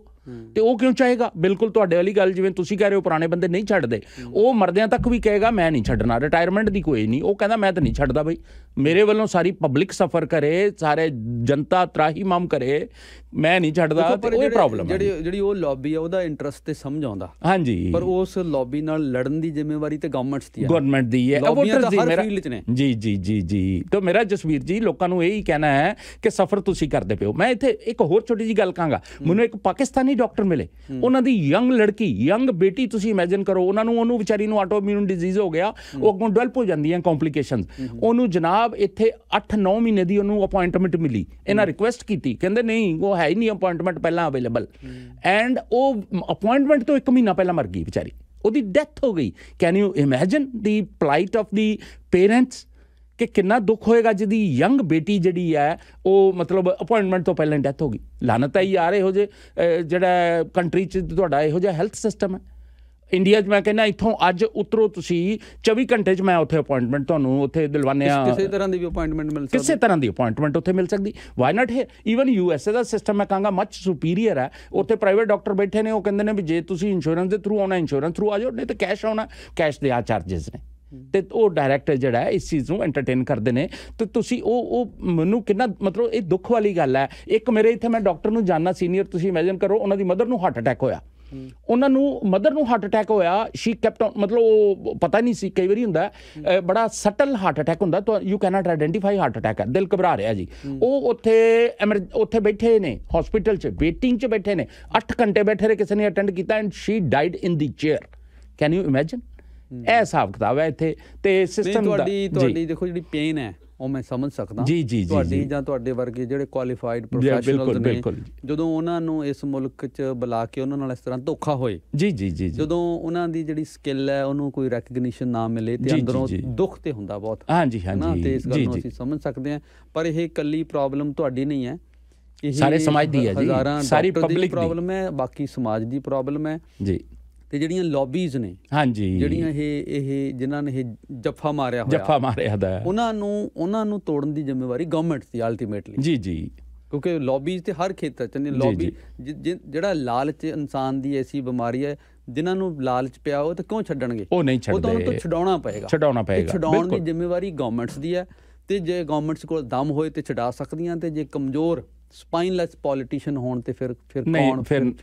ਤੇ ਉਹ ਕਿਉਂ ਚਾਹੇਗਾ? ਬਿਲਕੁਲ ਤੁਹਾਡੇ ਵਾਲੀ ਗੱਲ, ਜਿਵੇਂ ਤੁਸੀਂ ਕਹਿ ਰਹੇ ਹੋ ਪੁਰਾਣੇ ਬੰਦੇ ਨਹੀਂ ਛੱਡਦੇ, ਉਹ ਮਰਦਿਆਂ ਤੱਕ ਵੀ ਕਹੇਗਾ ਮੈਂ ਨਹੀਂ ਛੱਡਣਾ, ਰਿਟਾਇਰਮੈਂਟ ਦੀ ਕੋਈ ਨਹੀਂ। ਉਹ ਕਹਿੰਦਾ ਮੈਂ ਤਾਂ ਨਹੀਂ ਛੱਡਦਾ ਬਈ, ਮੇਰੇ ਵੱਲੋਂ ਸਾਰੀ ਪਬਲਿਕ ਸਫਰ ਕਰੇ, ਸਾਰੇ ਜਨਤਾ ਤਰਾਹੀਮਾਮ ਕਰੇ, ਮੈਂ ਨਹੀਂ ਛੱਡਦਾ। ਉਹ ਪ੍ਰੋਬਲਮ ਹੈ ਜਿਹੜੀ ਉਹ ਲੌਬੀ ਆ, ਉਹਦਾ ਇੰਟਰਸਟ ਤੇ ਸਮਝ ਆਉਂਦਾ, ਹਾਂਜੀ, ਪਰ ਉਸ ਲੌਬੀ ਨਾਲ ਲੜਨ ਦੀ ਜ਼ਿੰਮੇਵਾਰੀ ਤੇ ਗਵਰਨਮੈਂਟਸ ਦੀ ਹੈ। ਗਵਰਨਮੈਂਟ ਦੀ ਹੈ। ਜੀ। ਤਾਂ ਮੇਰਾ ਜਸਵੀਰ ਜੀ ਲੋਕਾਂ ਨੂੰ ਇਹੀ ਕਹਿਣਾ ਹੈ ਕਿ ਸਫਰ ਤੁਸੀਂ ਕਰਦੇ ਪਿਓ। ਮੈਂ ਇੱਥੇ ਇੱਕ ਹੋਰ ਛੋਟੀ ਜਿਹੀ ਗੱਲ ਕਹਾਂਗਾ। ਮੈਨੂੰ ਇੱਕ ਪਾਕਿਸਤਾਨੀ ਡਾਕਟਰ ਮਿਲੇ, ਉਹਨਾਂ ਦੀ ਯੰਗ ਲੜਕੀ, ਯੰਗ ਬੇਟੀ, ਤੁਸੀਂ ਇਮੇਜਿਨ ਕਰੋ, ਉਹਨੂੰ ਵਿਚਾਰੀ ਨੂੰ ਆਟੋ ਇਮਿਊਨ ਡਿਜ਼ੀਜ਼ ਹੋ ਗਿਆ, ਉਹ ਅੱਗੋਂ ਡਿਵੈਲਪ ਹੋ ਜਾਂਦੀਆਂ ਕੰਪਲੀਕੇਸ਼ਨਸ। ਉਹਨੂੰ ਜਨਾਬ ਇੱਥੇ 8-9 ਮਹੀਨੇ ਦੀ ਉਹਨੂੰ ਅਪਾਇੰਟਮੈਂਟ ਮਿਲੀ। ਇਹਨਾਂ ਰਿਕੁਐਸਟ ਕੀਤੀ, ਕਹਿੰਦੇ ਨਹੀਂ ਉਹ ਹੈ ਹੀ ਨਹੀਂ ਅਪਾਇੰਟਮੈਂਟ ਪਹਿਲਾਂ ਅਵੇਲੇਬਲ, ਐਂਡ ਉਹ ਅਪਾਇੰਟਮੈਂਟ ਤੋਂ 1 ਮਹੀਨਾ ਪਹਿਲਾਂ ਮਰ ਗਈ ਵਿਚਾਰੀ, ਉਹਦੀ ਡੈਥ ਹੋ ਗਈ। Can you imagine the ਪਲਾਈਟ of the parents, ਕਿ ਕਿੰਨਾ ਦੁੱਖ ਹੋਏਗਾ ਜਿਹਦੀ ਯੰਗ ਬੇਟੀ ਜਿਹੜੀ ਹੈ ਉਹ ਮਤਲਬ ਅਪਾਇੰਟਮੈਂਟ ਤੋਂ ਪਹਿਲਾਂ ਡੈਥ ਹੋ ਗਈ। ਲਾਨਤ ਹੈ ਯਾਰ ਇਹੋ ਜਿਹੇ ਜਿਹੜਾ ਕੰਟਰੀ 'ਚ ਤੁਹਾਡਾ ਇਹੋ ਜਿਹਾ ਹੈਲਥ ਸਿਸਟਮ ਹੈ। ਇੰਡੀਆ 'ਚ ਮੈਂ ਕਹਿੰਦਾ ਇੱਥੋਂ ਅੱਜ ਉਤਰੋ ਤੁਸੀਂ 24 ਘੰਟੇ 'ਚ ਮੈਂ ਉੱਥੇ ਅਪਾਇੰਟਮੈਂਟ ਤੁਹਾਨੂੰ ਉੱਥੇ ਦਿਲਵਾਨੇ ਆ, ਕਿਸੇ ਤਰ੍ਹਾਂ ਦੀ ਵੀ ਅਪਾਇੰਟਮੈਂਟ ਮਿਲ ਸਕਦੀ, ਕਿਸੇ ਤਰ੍ਹਾਂ ਦੀ ਅਪਾਇੰਟਮੈਂਟ ਉੱਥੇ ਮਿਲ ਸਕਦੀ। ਵਾਈ ਨਾਟ ਹੈ? ਈਵਨ USA ਦਾ ਸਿਸਟਮ ਮੈਂ ਕਹਾਂਗਾ ਮੱਚ ਸੁਪੀਰੀਅਰ ਹੈ। ਉੱਥੇ ਪ੍ਰਾਈਵੇਟ ਡਾਕਟਰ ਬੈਠੇ ਨੇ, ਉਹ ਕਹਿੰਦੇ ਨੇ ਵੀ ਜੇ ਤੁਸੀਂ ਇੰਸ਼ੋਰੈਂਸ ਦੇ ਥਰੂ ਆਉਣਾ ਇੰਸ਼ੋਰੈਂਸ ਥਰੂ ਆ ਜਾਓ, ਨਹੀਂ ਤਾਂ ਕੈਸ਼ ਆਉਣਾ ਕੈਸ਼ ਦੇ ਆ ਚਾਰਜਿਸ ਨੇ। ਤੇ ਉਹ ਡਾਇਰੈਕਟਰ ਜਿਹੜਾ ਹੈ ਇਸ ਚੀਜ਼ ਨੂੰ ਐਂਟਰਟੇਨ ਕਰਦੇ ਨੇ। ਤੇ ਤੁਸੀਂ ਉਹ ਮੈਨੂੰ ਕਿੰਨਾ ਮਤਲਬ ਇਹ ਦੁੱਖ ਵਾਲੀ ਗੱਲ ਹੈ। ਇੱਕ ਮੇਰੇ ਇੱਥੇ ਮੈਂ ਡਾਕਟਰ ਨੂੰ ਜਾਣਨਾ ਸੀਨੀਅਰ, ਤੁਸੀਂ ਇਮੇਜਿਨ ਕਰੋ, ਉਹਨਾਂ ਦੀ ਮਦਰ ਨੂੰ ਹਾਰਟ ਅਟੈਕ ਹੋਇਆ। ਉਹਨਾਂ ਨੂੰ ਮਦਰ ਨੂੰ ਹਾਰਟ ਅਟੈਕ ਹੋਇਆ, ਸ਼ੀ ਕੈਪਟ ਮਤਲਬ ਉਹ ਪਤਾ ਨਹੀਂ ਸੀ, ਕਈ ਵਾਰੀ ਹੁੰਦਾ ਬੜਾ ਸਟਲ ਹਾਰਟ ਅਟੈਕ ਹੁੰਦਾ, ਤਾਂ you can't identify heart attack ਹੈ, ਦਿਲ ਘਬਰਾ ਰਿਹਾ ਜੀ। ਉਹ ਉੱਥੇ ਬੈਠੇ ਨੇ ਹਸਪੀਟਲ 'ਚ, ਵੇਟਿੰਗ 'ਚ ਬੈਠੇ ਨੇ, 8 ਘੰਟੇ ਬੈਠੇ ਰਹੇ, ਕਿਸੇ ਨੇ ਅਟੈਂਡ ਕੀਤਾ, and she died in the chair. Can you imagine? ਇਹ ਹਿਸਾਬ ਕਿਤਾਬ ਹੈ ਇੱਥੇ। ਤੇ ਸਿਸਟਮ ਤੁਹਾਡੀ ਦੇਖੋ ਜਿਹੜੀ ਪੇਨ ਹੈ ਉਹ ਮੈਂ ਸਮਝ ਸਕਦਾ। ਤੁਹਾਡੀ ਜਾਂ ਤੁਹਾਡੇ ਵਰਗੇ ਜਿਹੜੇ ਕੁਆਲੀਫਾਈਡ ਪ੍ਰੋਫੈਸ਼ਨਲਸ ਨੇ, ਜਦੋਂ ਉਹਨਾਂ ਨੂੰ ਇਸ ਮੁਲਕ 'ਚ ਬੁਲਾ ਕੇ ਉਹਨਾਂ ਨਾਲ ਇਸ ਤਰ੍ਹਾਂ ਧੋਖਾ ਹੋਏ, ਜਦੋਂ ਉਹਨਾਂ ਦੀ ਜਿਹੜੀ ਸਕਿੱਲ ਹੈ ਉਹਨੂੰ ਕੋਈ ਰੈਕਗਨੀਸ਼ਨ ਨਾ ਮਿਲੇ, ਤੇ ਅੰਦਰੋਂ ਦੁੱਖ ਤੇ ਹੁੰਦਾ ਬਹੁਤ। ਤੇ ਇਸ ਗੱਲ ਨੂੰ ਅਸੀਂ ਸਮਝ ਸਕਦੇ ਹਾਂ। ਪਰ ਇਹ ਇਕੱਲੀ ਪ੍ਰੋਬਲਮ ਤੁਹਾਡੀ ਨਹੀਂ ਹੈ, ਇਹ ਸਾਰੇ ਸਮਾਜ ਦੀ ਹੈ ਜੀ, ਸਾਰੀ ਪਬਲਿਕ ਦੀ ਪ੍ਰੋਬਲਮ ਹੈ, ਬਾਕੀ ਸਮਾਜ ਦੀ ਪ੍ਰੋਬਲਮ ਹੈ ਜੀ। ਤੇ ਜਿਹੜੀਆਂ ਲੌਬੀਜ਼ ਨੇ, ਜਿਹੜੀਆਂ ਇਹ ਜਿਨ੍ਹਾਂ ਨੇ ਇਹ ਜੱਫਾ ਮਾਰਿਆ ਹੋਇਆ, ਉਹਨਾਂ ਨੂੰ ਤੋੜਨ ਦੀ ਜ਼ਿੰਮੇਵਾਰੀ ਗਵਰਨਮੈਂਟ ਦੀ ਅਲਟੀਮੇਟਲੀ। ਜੀ ਕਿਉਂਕਿ ਲੌਬੀਜ਼ ਤੇ ਹਰ ਖੇਤਰ 'ਚ ਨੇ। ਲੌਬੀ ਜਿਹੜਾ ਲਾਲਚ ਇਨਸਾਨ ਦੀ ਐਸੀ ਬਿਮਾਰੀ ਹੈ, ਜਿਨ੍ਹਾਂ ਨੂੰ ਲਾਲਚ ਪਿਆ ਉਹ ਤਾਂ ਕਿਉਂ ਛੱਡਣਗੇ? ਉਹ ਨਹੀਂ ਛੱਡਦੇ, ਉਹ ਤਾਂ ਉਹਨਾਂ ਤੋਂ ਛਡਾਉਣਾ ਪਏਗਾ। ਛਡਾਉਣ ਦੀ ਜ਼ਿੰਮੇਵਾਰੀ ਗਵਰਨਮੈਂਟਸ ਦੀ ਹੈ। ਤੇ ਜੇ ਗਵਰਨਮੈਂਟਸ ਕੋਲ ਦਮ ਹੋਏ ਤੇ ਛਡਾ ਸਕਦੀਆਂ, ਤੇ ਜੇ ਕਮਜ਼ੋਰ ਸਪਾਈਨਲੈਸ ਪੋਲੀਟੀਸ਼ੀਅਨ ਹੋਣ ਤੇ ਫਿਰ ਨਹੀਂ,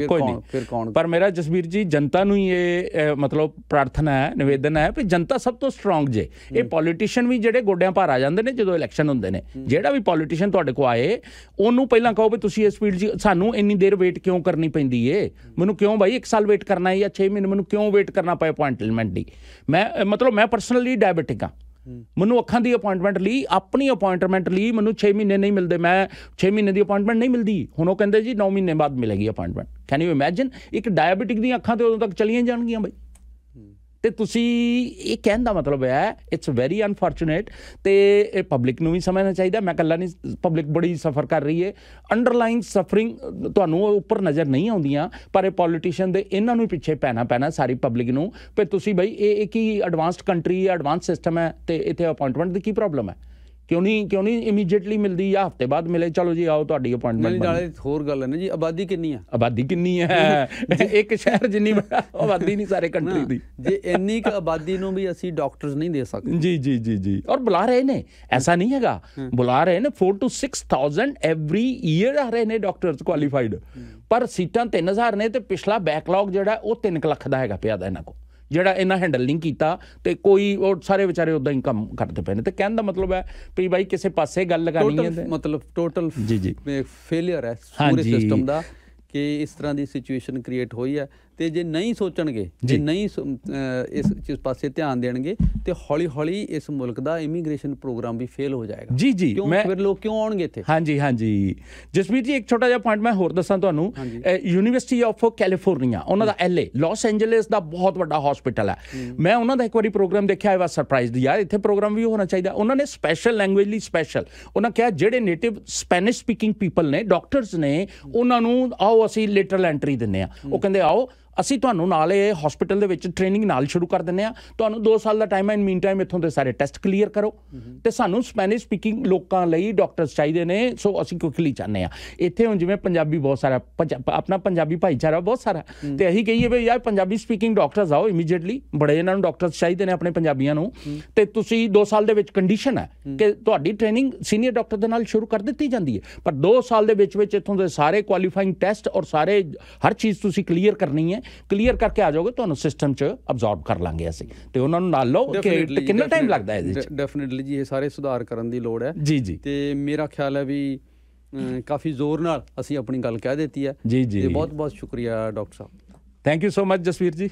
ਕੌਣ ਫਿਰ ਕੌਣ। ਪਰ ਮੇਰਾ ਜਸਵੀਰ ਜੀ ਜਨਤਾ ਨੂੰ ਹੀ ਇਹ ਮਤਲਬ ਪ੍ਰਾਰਥਨਾ ਹੈ, ਨਿਵੇਦਨ ਹੈ ਵੀ ਜਨਤਾ ਸਭ ਤੋਂ ਸਟਰੋਂਗ ਜੇ। ਇਹ ਪੋਲੀਟੀਸ਼ੀਅਨ ਵੀ ਜਿਹੜੇ ਗੋਡਿਆਂ ਭਾਰ ਆ ਜਾਂਦੇ ਨੇ ਜਦੋਂ ਇਲੈਕਸ਼ਨ ਹੁੰਦੇ ਨੇ, ਜਿਹੜਾ ਵੀ ਪੋਲੀਟੀਸ਼ੀਅਨ ਤੁਹਾਡੇ ਕੋਲ ਆਏ ਉਹਨੂੰ ਪਹਿਲਾਂ ਕਹੋ ਵੀ ਤੁਸੀਂ ਇਸ ਫੀਲਡ 'ਚ ਸਾਨੂੰ ਇੰਨੀ ਦੇਰ ਵੇਟ ਕਿਉਂ ਕਰਨੀ ਪੈਂਦੀ ਏ, ਮੈਨੂੰ ਕਿਉਂ ਬਾਈ 1 ਸਾਲ ਵੇਟ ਕਰਨਾ ਹੈ ਜਾਂ 6 ਮਹੀਨੇ ਮੈਨੂੰ ਕਿਉਂ ਵੇਟ ਕਰਨਾ ਪਏ ਅਪਾਇੰਟਮੈਂਟ ਦੀ। ਮੈਂ ਪਰਸਨਲੀ ਡਾਇਬਟਿਕ ਹਾਂ, ਮੈਨੂੰ ਅੱਖਾਂ ਦੀ ਅਪਾਇੰਟਮੈਂਟ ਲਈ, ਆਪਣੀ ਅਪਾਇੰਟਮੈਂਟ ਲਈ ਮੈਨੂੰ 6 ਮਹੀਨੇ ਨਹੀਂ ਮਿਲਦੇ, ਮੈਂ 6 ਮਹੀਨੇ ਦੀ ਅਪਾਇੰਟਮੈਂਟ ਨਹੀਂ ਮਿਲਦੀ। ਹੁਣ ਉਹ ਕਹਿੰਦੇ ਜੀ 9 ਮਹੀਨੇ ਬਾਅਦ ਮਿਲੇਗੀ ਅਪਾਇੰਟਮੈਂਟ। ਕੈਨ ਯੂ ਇਮੈਜਿਨ, ਇੱਕ ਡਾਇਬਟਿਕ ਦੀਆਂ ਅੱਖਾਂ ਤੇ ਉਦੋਂ ਤੱਕ ਚਲੀਆਂ ਜਾਣਗੀਆਂ ਬਾਈ। ਤੇ ਤੁਸੀਂ ਇਹ ਕਹਿਣ ਦਾ ਮਤਲਬ ਹੈ ਇਟਸ ਵੈਰੀ ਅਨਫੋਰਚੂਨੇਟ। ਤੇ ਇਹ ਪਬਲਿਕ ਨੂੰ ਵੀ ਸਮਝਣਾ ਚਾਹੀਦਾ, ਮੈਂ ਇਕੱਲਾ ਨਹੀਂ, ਪਬਲਿਕ ਬੜੀ ਸਫਰ ਕਰ ਰਹੀ ਹੈ। ਅੰਡਰਲਾਈਨ ਸਫਰਿੰਗ ਤੁਹਾਨੂੰ ਉੱਪਰ ਨਜ਼ਰ ਨਹੀਂ ਆਉਂਦੀਆਂ, ਪਰ ਇਹ ਪੋਲੀਟੀਸ਼ੀਅਨ ਦੇ ਇਹਨਾਂ ਨੂੰ ਪਿੱਛੇ ਪੈਣਾ ਸਾਰੀ ਪਬਲਿਕ ਨੂੰ। ਪਰ ਤੁਸੀਂ ਬਈ ਇਹ ਕੀ ਐਡਵਾਂਸਡ ਕੰਟਰੀ ਹੈ, ਐਡਵਾਂਸ ਸਿਸਟਮ ਹੈ, ਤੇ ਇੱਥੇ ਅਪਾਇੰਟਮੈਂਟ ਦੀ ਕੀ ਪ੍ਰੋਬਲਮ ਹੈ? ਕਿਉਂ ਨਹੀਂ ਇਮੀਡੀਏਟਲੀ ਮਿਲਦੀ ਜਾਂ ਹਫ਼ਤੇ ਬਾਅਦ ਮਿਲੇ, ਚਲੋ ਜੀ ਆਓ ਤੁਹਾਡੀ ਅਪਾਇੰਟਮੈਂਟ। ਨਾਲੇ ਹੋਰ ਗੱਲ ਹੈ ਨਾ ਜੀ, ਆਬਾਦੀ ਕਿੰਨੀ ਹੈ ਇੱਕ ਸ਼ਹਿਰ ਜਿੰਨੀ ਆਬਾਦੀ ਨਹੀਂ ਸਾਰੇ ਕੰਟਰੀ ਦੀ। ਜੇ ਇੰਨੀ ਕੁ ਆਬਾਦੀ ਨੂੰ ਵੀ ਅਸੀਂ ਡਾਕਟਰਸ ਨਹੀਂ ਦੇ ਸਕਦੇ। ਜੀ ਔਰ ਬੁਲਾ ਰਹੇ ਨੇ, ਐਸਾ ਨਹੀਂ ਹੈਗਾ, ਬੁਲਾ ਰਹੇ ਨੇ 4 to 6,000 ਐਵਰੀ ਈਅਰ ਆ ਰਹੇ ਨੇ ਡਾਕਟਰਸ ਕੁਆਲੀਫਾਈਡ, ਪਰ ਸੀਟਾਂ 3,000 ਨੇ। ਤੇ ਪਿਛਲਾ ਬੈਕਲੌਗ ਜਿਹੜਾ ਉਹ 3 ਲੱਖ ਦਾ ਹੈਗਾ ਪਿਆ ਦਾ ਇਹਨਾਂ ਕੋਲ, ਜਿਹੜਾ ਇਹਨਾਂ ਹੈਂਡਲ ਨਹੀਂ ਕੀਤਾ। ਤੇ ਕੋਈ ਉਹ ਸਾਰੇ ਵਿਚਾਰੇ ਉੱਦਾਂ ਹੀ ਕੰਮ ਕਰਦੇ ਪਏ ਨੇ। ਤੇ ਕਹਿਣ ਦਾ ਮਤਲਬ ਹੈ ਵੀ ਬਾਈ ਕਿਸੇ ਪਾਸੇ ਗੱਲ ਲਗਾਣੀ ਹੈ, ਮਤਲਬ ਟੋਟਲ ਜੀ ਫੇਲਿਅਰ ਹੈ ਪੂਰੇ ਸਿਸਟਮ ਦਾ ਕਿ ਇਸ ਤਰ੍ਹਾਂ ਦੀ ਸਿਚੁਏਸ਼ਨ ਕ੍ਰੀਏਟ ਹੋਈ ਹੈ। ਤੇ ਜੇ ਨਹੀਂ ਸੋਚਣਗੇ, ਜੇ ਨਹੀਂ ਇਸ ਪਾਸੇ ਧਿਆਨ ਦੇਣਗੇ, ਤੇ ਹੌਲੀ ਹੌਲੀ ਇਸ ਮੁਲਕ ਦਾ ਇਮੀਗ੍ਰੇਸ਼ਨ ਪ੍ਰੋਗਰਾਮ ਵੀ ਫੇਲ ਹੋ ਜਾਏਗਾ। ਜੀ ਫਿਰ ਲੋਕ ਕਿਉਂ ਆਉਣਗੇ ਇੱਥੇ? ਹਾਂਜੀ ਜਸਵੀਰ ਜੀ, ਇੱਕ ਛੋਟਾ ਜਿਹਾ ਪੁਆਇੰਟ ਮੈਂ ਹੋਰ ਦੱਸਾਂ ਤੁਹਾਨੂੰ। ਯੂਨੀਵਰਸਿਟੀ ਆਫ ਕੈਲੀਫੋਰਨੀਆ, ਉਹਨਾਂ ਦਾ LA ਲਾਸ ਐਂਜਲਸ ਦਾ ਬਹੁਤ ਵੱਡਾ ਹਸਪੀਟਲ ਹੈ। ਮੈਂ ਉਹਨਾਂ ਦਾ ਇੱਕ ਵਾਰੀ ਪ੍ਰੋਗਰਾਮ ਦੇਖਿਆ, ਆਈ ਵਾਸ ਸਰਪ੍ਰਾਈਜ਼ਡ, ਯਾਰ ਇੱਥੇ ਪ੍ਰੋਗਰਾਮ ਵੀ ਹੋਣਾ ਚਾਹੀਦਾ। ਉਹਨਾਂ ਨੇ ਸਪੈਸ਼ਲ ਲੈਂਗੁਏਜ ਲਈ ਸਪੈਸ਼ਲ ਉਹਨਾਂ ਕਿਹਾ ਜਿਹੜੇ ਨੇਟਿਵ ਸਪੈਨਿਸ਼ ਸਪੀਕਿੰਗ ਪੀਪਲ ਨੇ, ਡਾਕਟਰਸ ਨੇ, ਉਹਨਾਂ ਨੂੰ ਆਓ ਅਸੀਂ ਲੇਟਰਲ ਐਂਟਰੀ ਦਿੰਦੇ ਹਾਂ। ਉਹ ਕਹਿੰਦੇ ਆਓ ਅਸੀਂ ਤੁਹਾਨੂੰ ਨਾਲ ਇਹ ਹਸਪੀਟਲ ਦੇ ਵਿੱਚ ਟ੍ਰੇਨਿੰਗ ਨਾਲ ਸ਼ੁਰੂ ਕਰ ਦਿੰਦੇ ਹਾਂ, ਤੁਹਾਨੂੰ 2 ਸਾਲ ਦਾ ਟਾਈਮ ਹੈ। ਇਨ ਮੀਨ ਟਾਈਮ ਇੱਥੋਂ ਦੇ ਸਾਰੇ ਟੈਸਟ ਕਲੀਅਰ ਕਰੋ। ਤੇ ਸਾਨੂੰ ਸਪੈਨਿਸ਼ ਸਪੀਕਿੰਗ ਲੋਕਾਂ ਲਈ ਡਾਕਟਰਸ ਚਾਹੀਦੇ ਨੇ, ਸੋ ਅਸੀਂ ਕੁਇਕਲੀ ਚਾਹੁੰਦੇ ਹਾਂ। ਇੱਥੇ ਹੁਣ ਜਿਵੇਂ ਪੰਜਾਬੀ ਬਹੁਤ ਸਾਰਾ, ਆਪਣਾ ਪੰਜਾਬੀ ਭਾਈਚਾਰਾ ਬਹੁਤ ਸਾਰਾ, ਤੇ ਅਸੀਂ ਕਹੀਏ ਵੀ ਯਾਰ ਪੰਜਾਬੀ ਸਪੀਕਿੰਗ ਡਾਕਟਰਸ ਆਓ ਇਮੀਡੀਏਟਲੀ, ਬੜੇ ਇਹਨਾਂ ਨੂੰ ਡਾਕਟਰਸ ਚਾਹੀਦੇ ਨੇ ਆਪਣੇ ਪੰਜਾਬੀਆਂ ਨੂੰ। ਤੇ ਤੁਸੀਂ 2 ਸਾਲ ਦੇ ਵਿੱਚ ਕੰਡੀਸ਼ਨ ਹੈ ਕਿ ਤੁਹਾਡੀ ਟ੍ਰੇਨਿੰਗ ਸੀਨੀਅਰ ਡਾਕਟਰ ਦੇ ਨਾਲ ਸ਼ੁਰੂ ਕਰ ਦਿੱਤੀ ਜਾਂਦੀ ਹੈ, ਪਰ 2 ਸਾਲ ਦੇ ਵਿੱਚ ਇੱਥੋਂ ਦੇ ਸਾਰੇ ਕੁਆਲੀਫਾਈਂਗ ਟੈਸਟ ਔਰ ਸਾਰੇ ਹਰ ਚੀਜ਼ ਤੁਸੀਂ ਕਲੀਅਰ ਕਰਨੀ ਹੈ। ਕਲੀਅਰ ਕਰਕੇ ਆ ਜਾਓਗੇ, ਤੁਹਾਨੂੰ ਸਿਸਟਮ 'ਚ ਅਬਜ਼ੌਰਬ ਕਰ ਲਾਂਗੇ ਅਸੀਂ। ਤੇ ਉਹਨਾਂ ਨੂੰ ਨਾਲ ਲਓ ਕਿ ਕਿੰਨਾ ਟਾਈਮ ਲੱਗਦਾ ਇਹਦੇ 'ਚ। ਡੈਫੀਨਿਟਲੀ ਜੀ, ਇਹ ਸਾਰੇ ਸੁਧਾਰ ਕਰਨ ਦੀ ਲੋੜ ਹੈ। ਜੀ ਤੇ ਮੇਰਾ ਖਿਆਲ ਹੈ ਵੀ ਕਾਫੀ ਜ਼ੋਰ ਨਾਲ ਅਸੀਂ ਆਪਣੀ ਗੱਲ ਕਹਿ ਦਿੱਤੀ ਹੈ। ਜੀ ਬਹੁਤ ਬਹੁਤ ਸ਼ੁਕਰੀਆ doctor Sahib. Thank you so much Jasvir ਜੀ।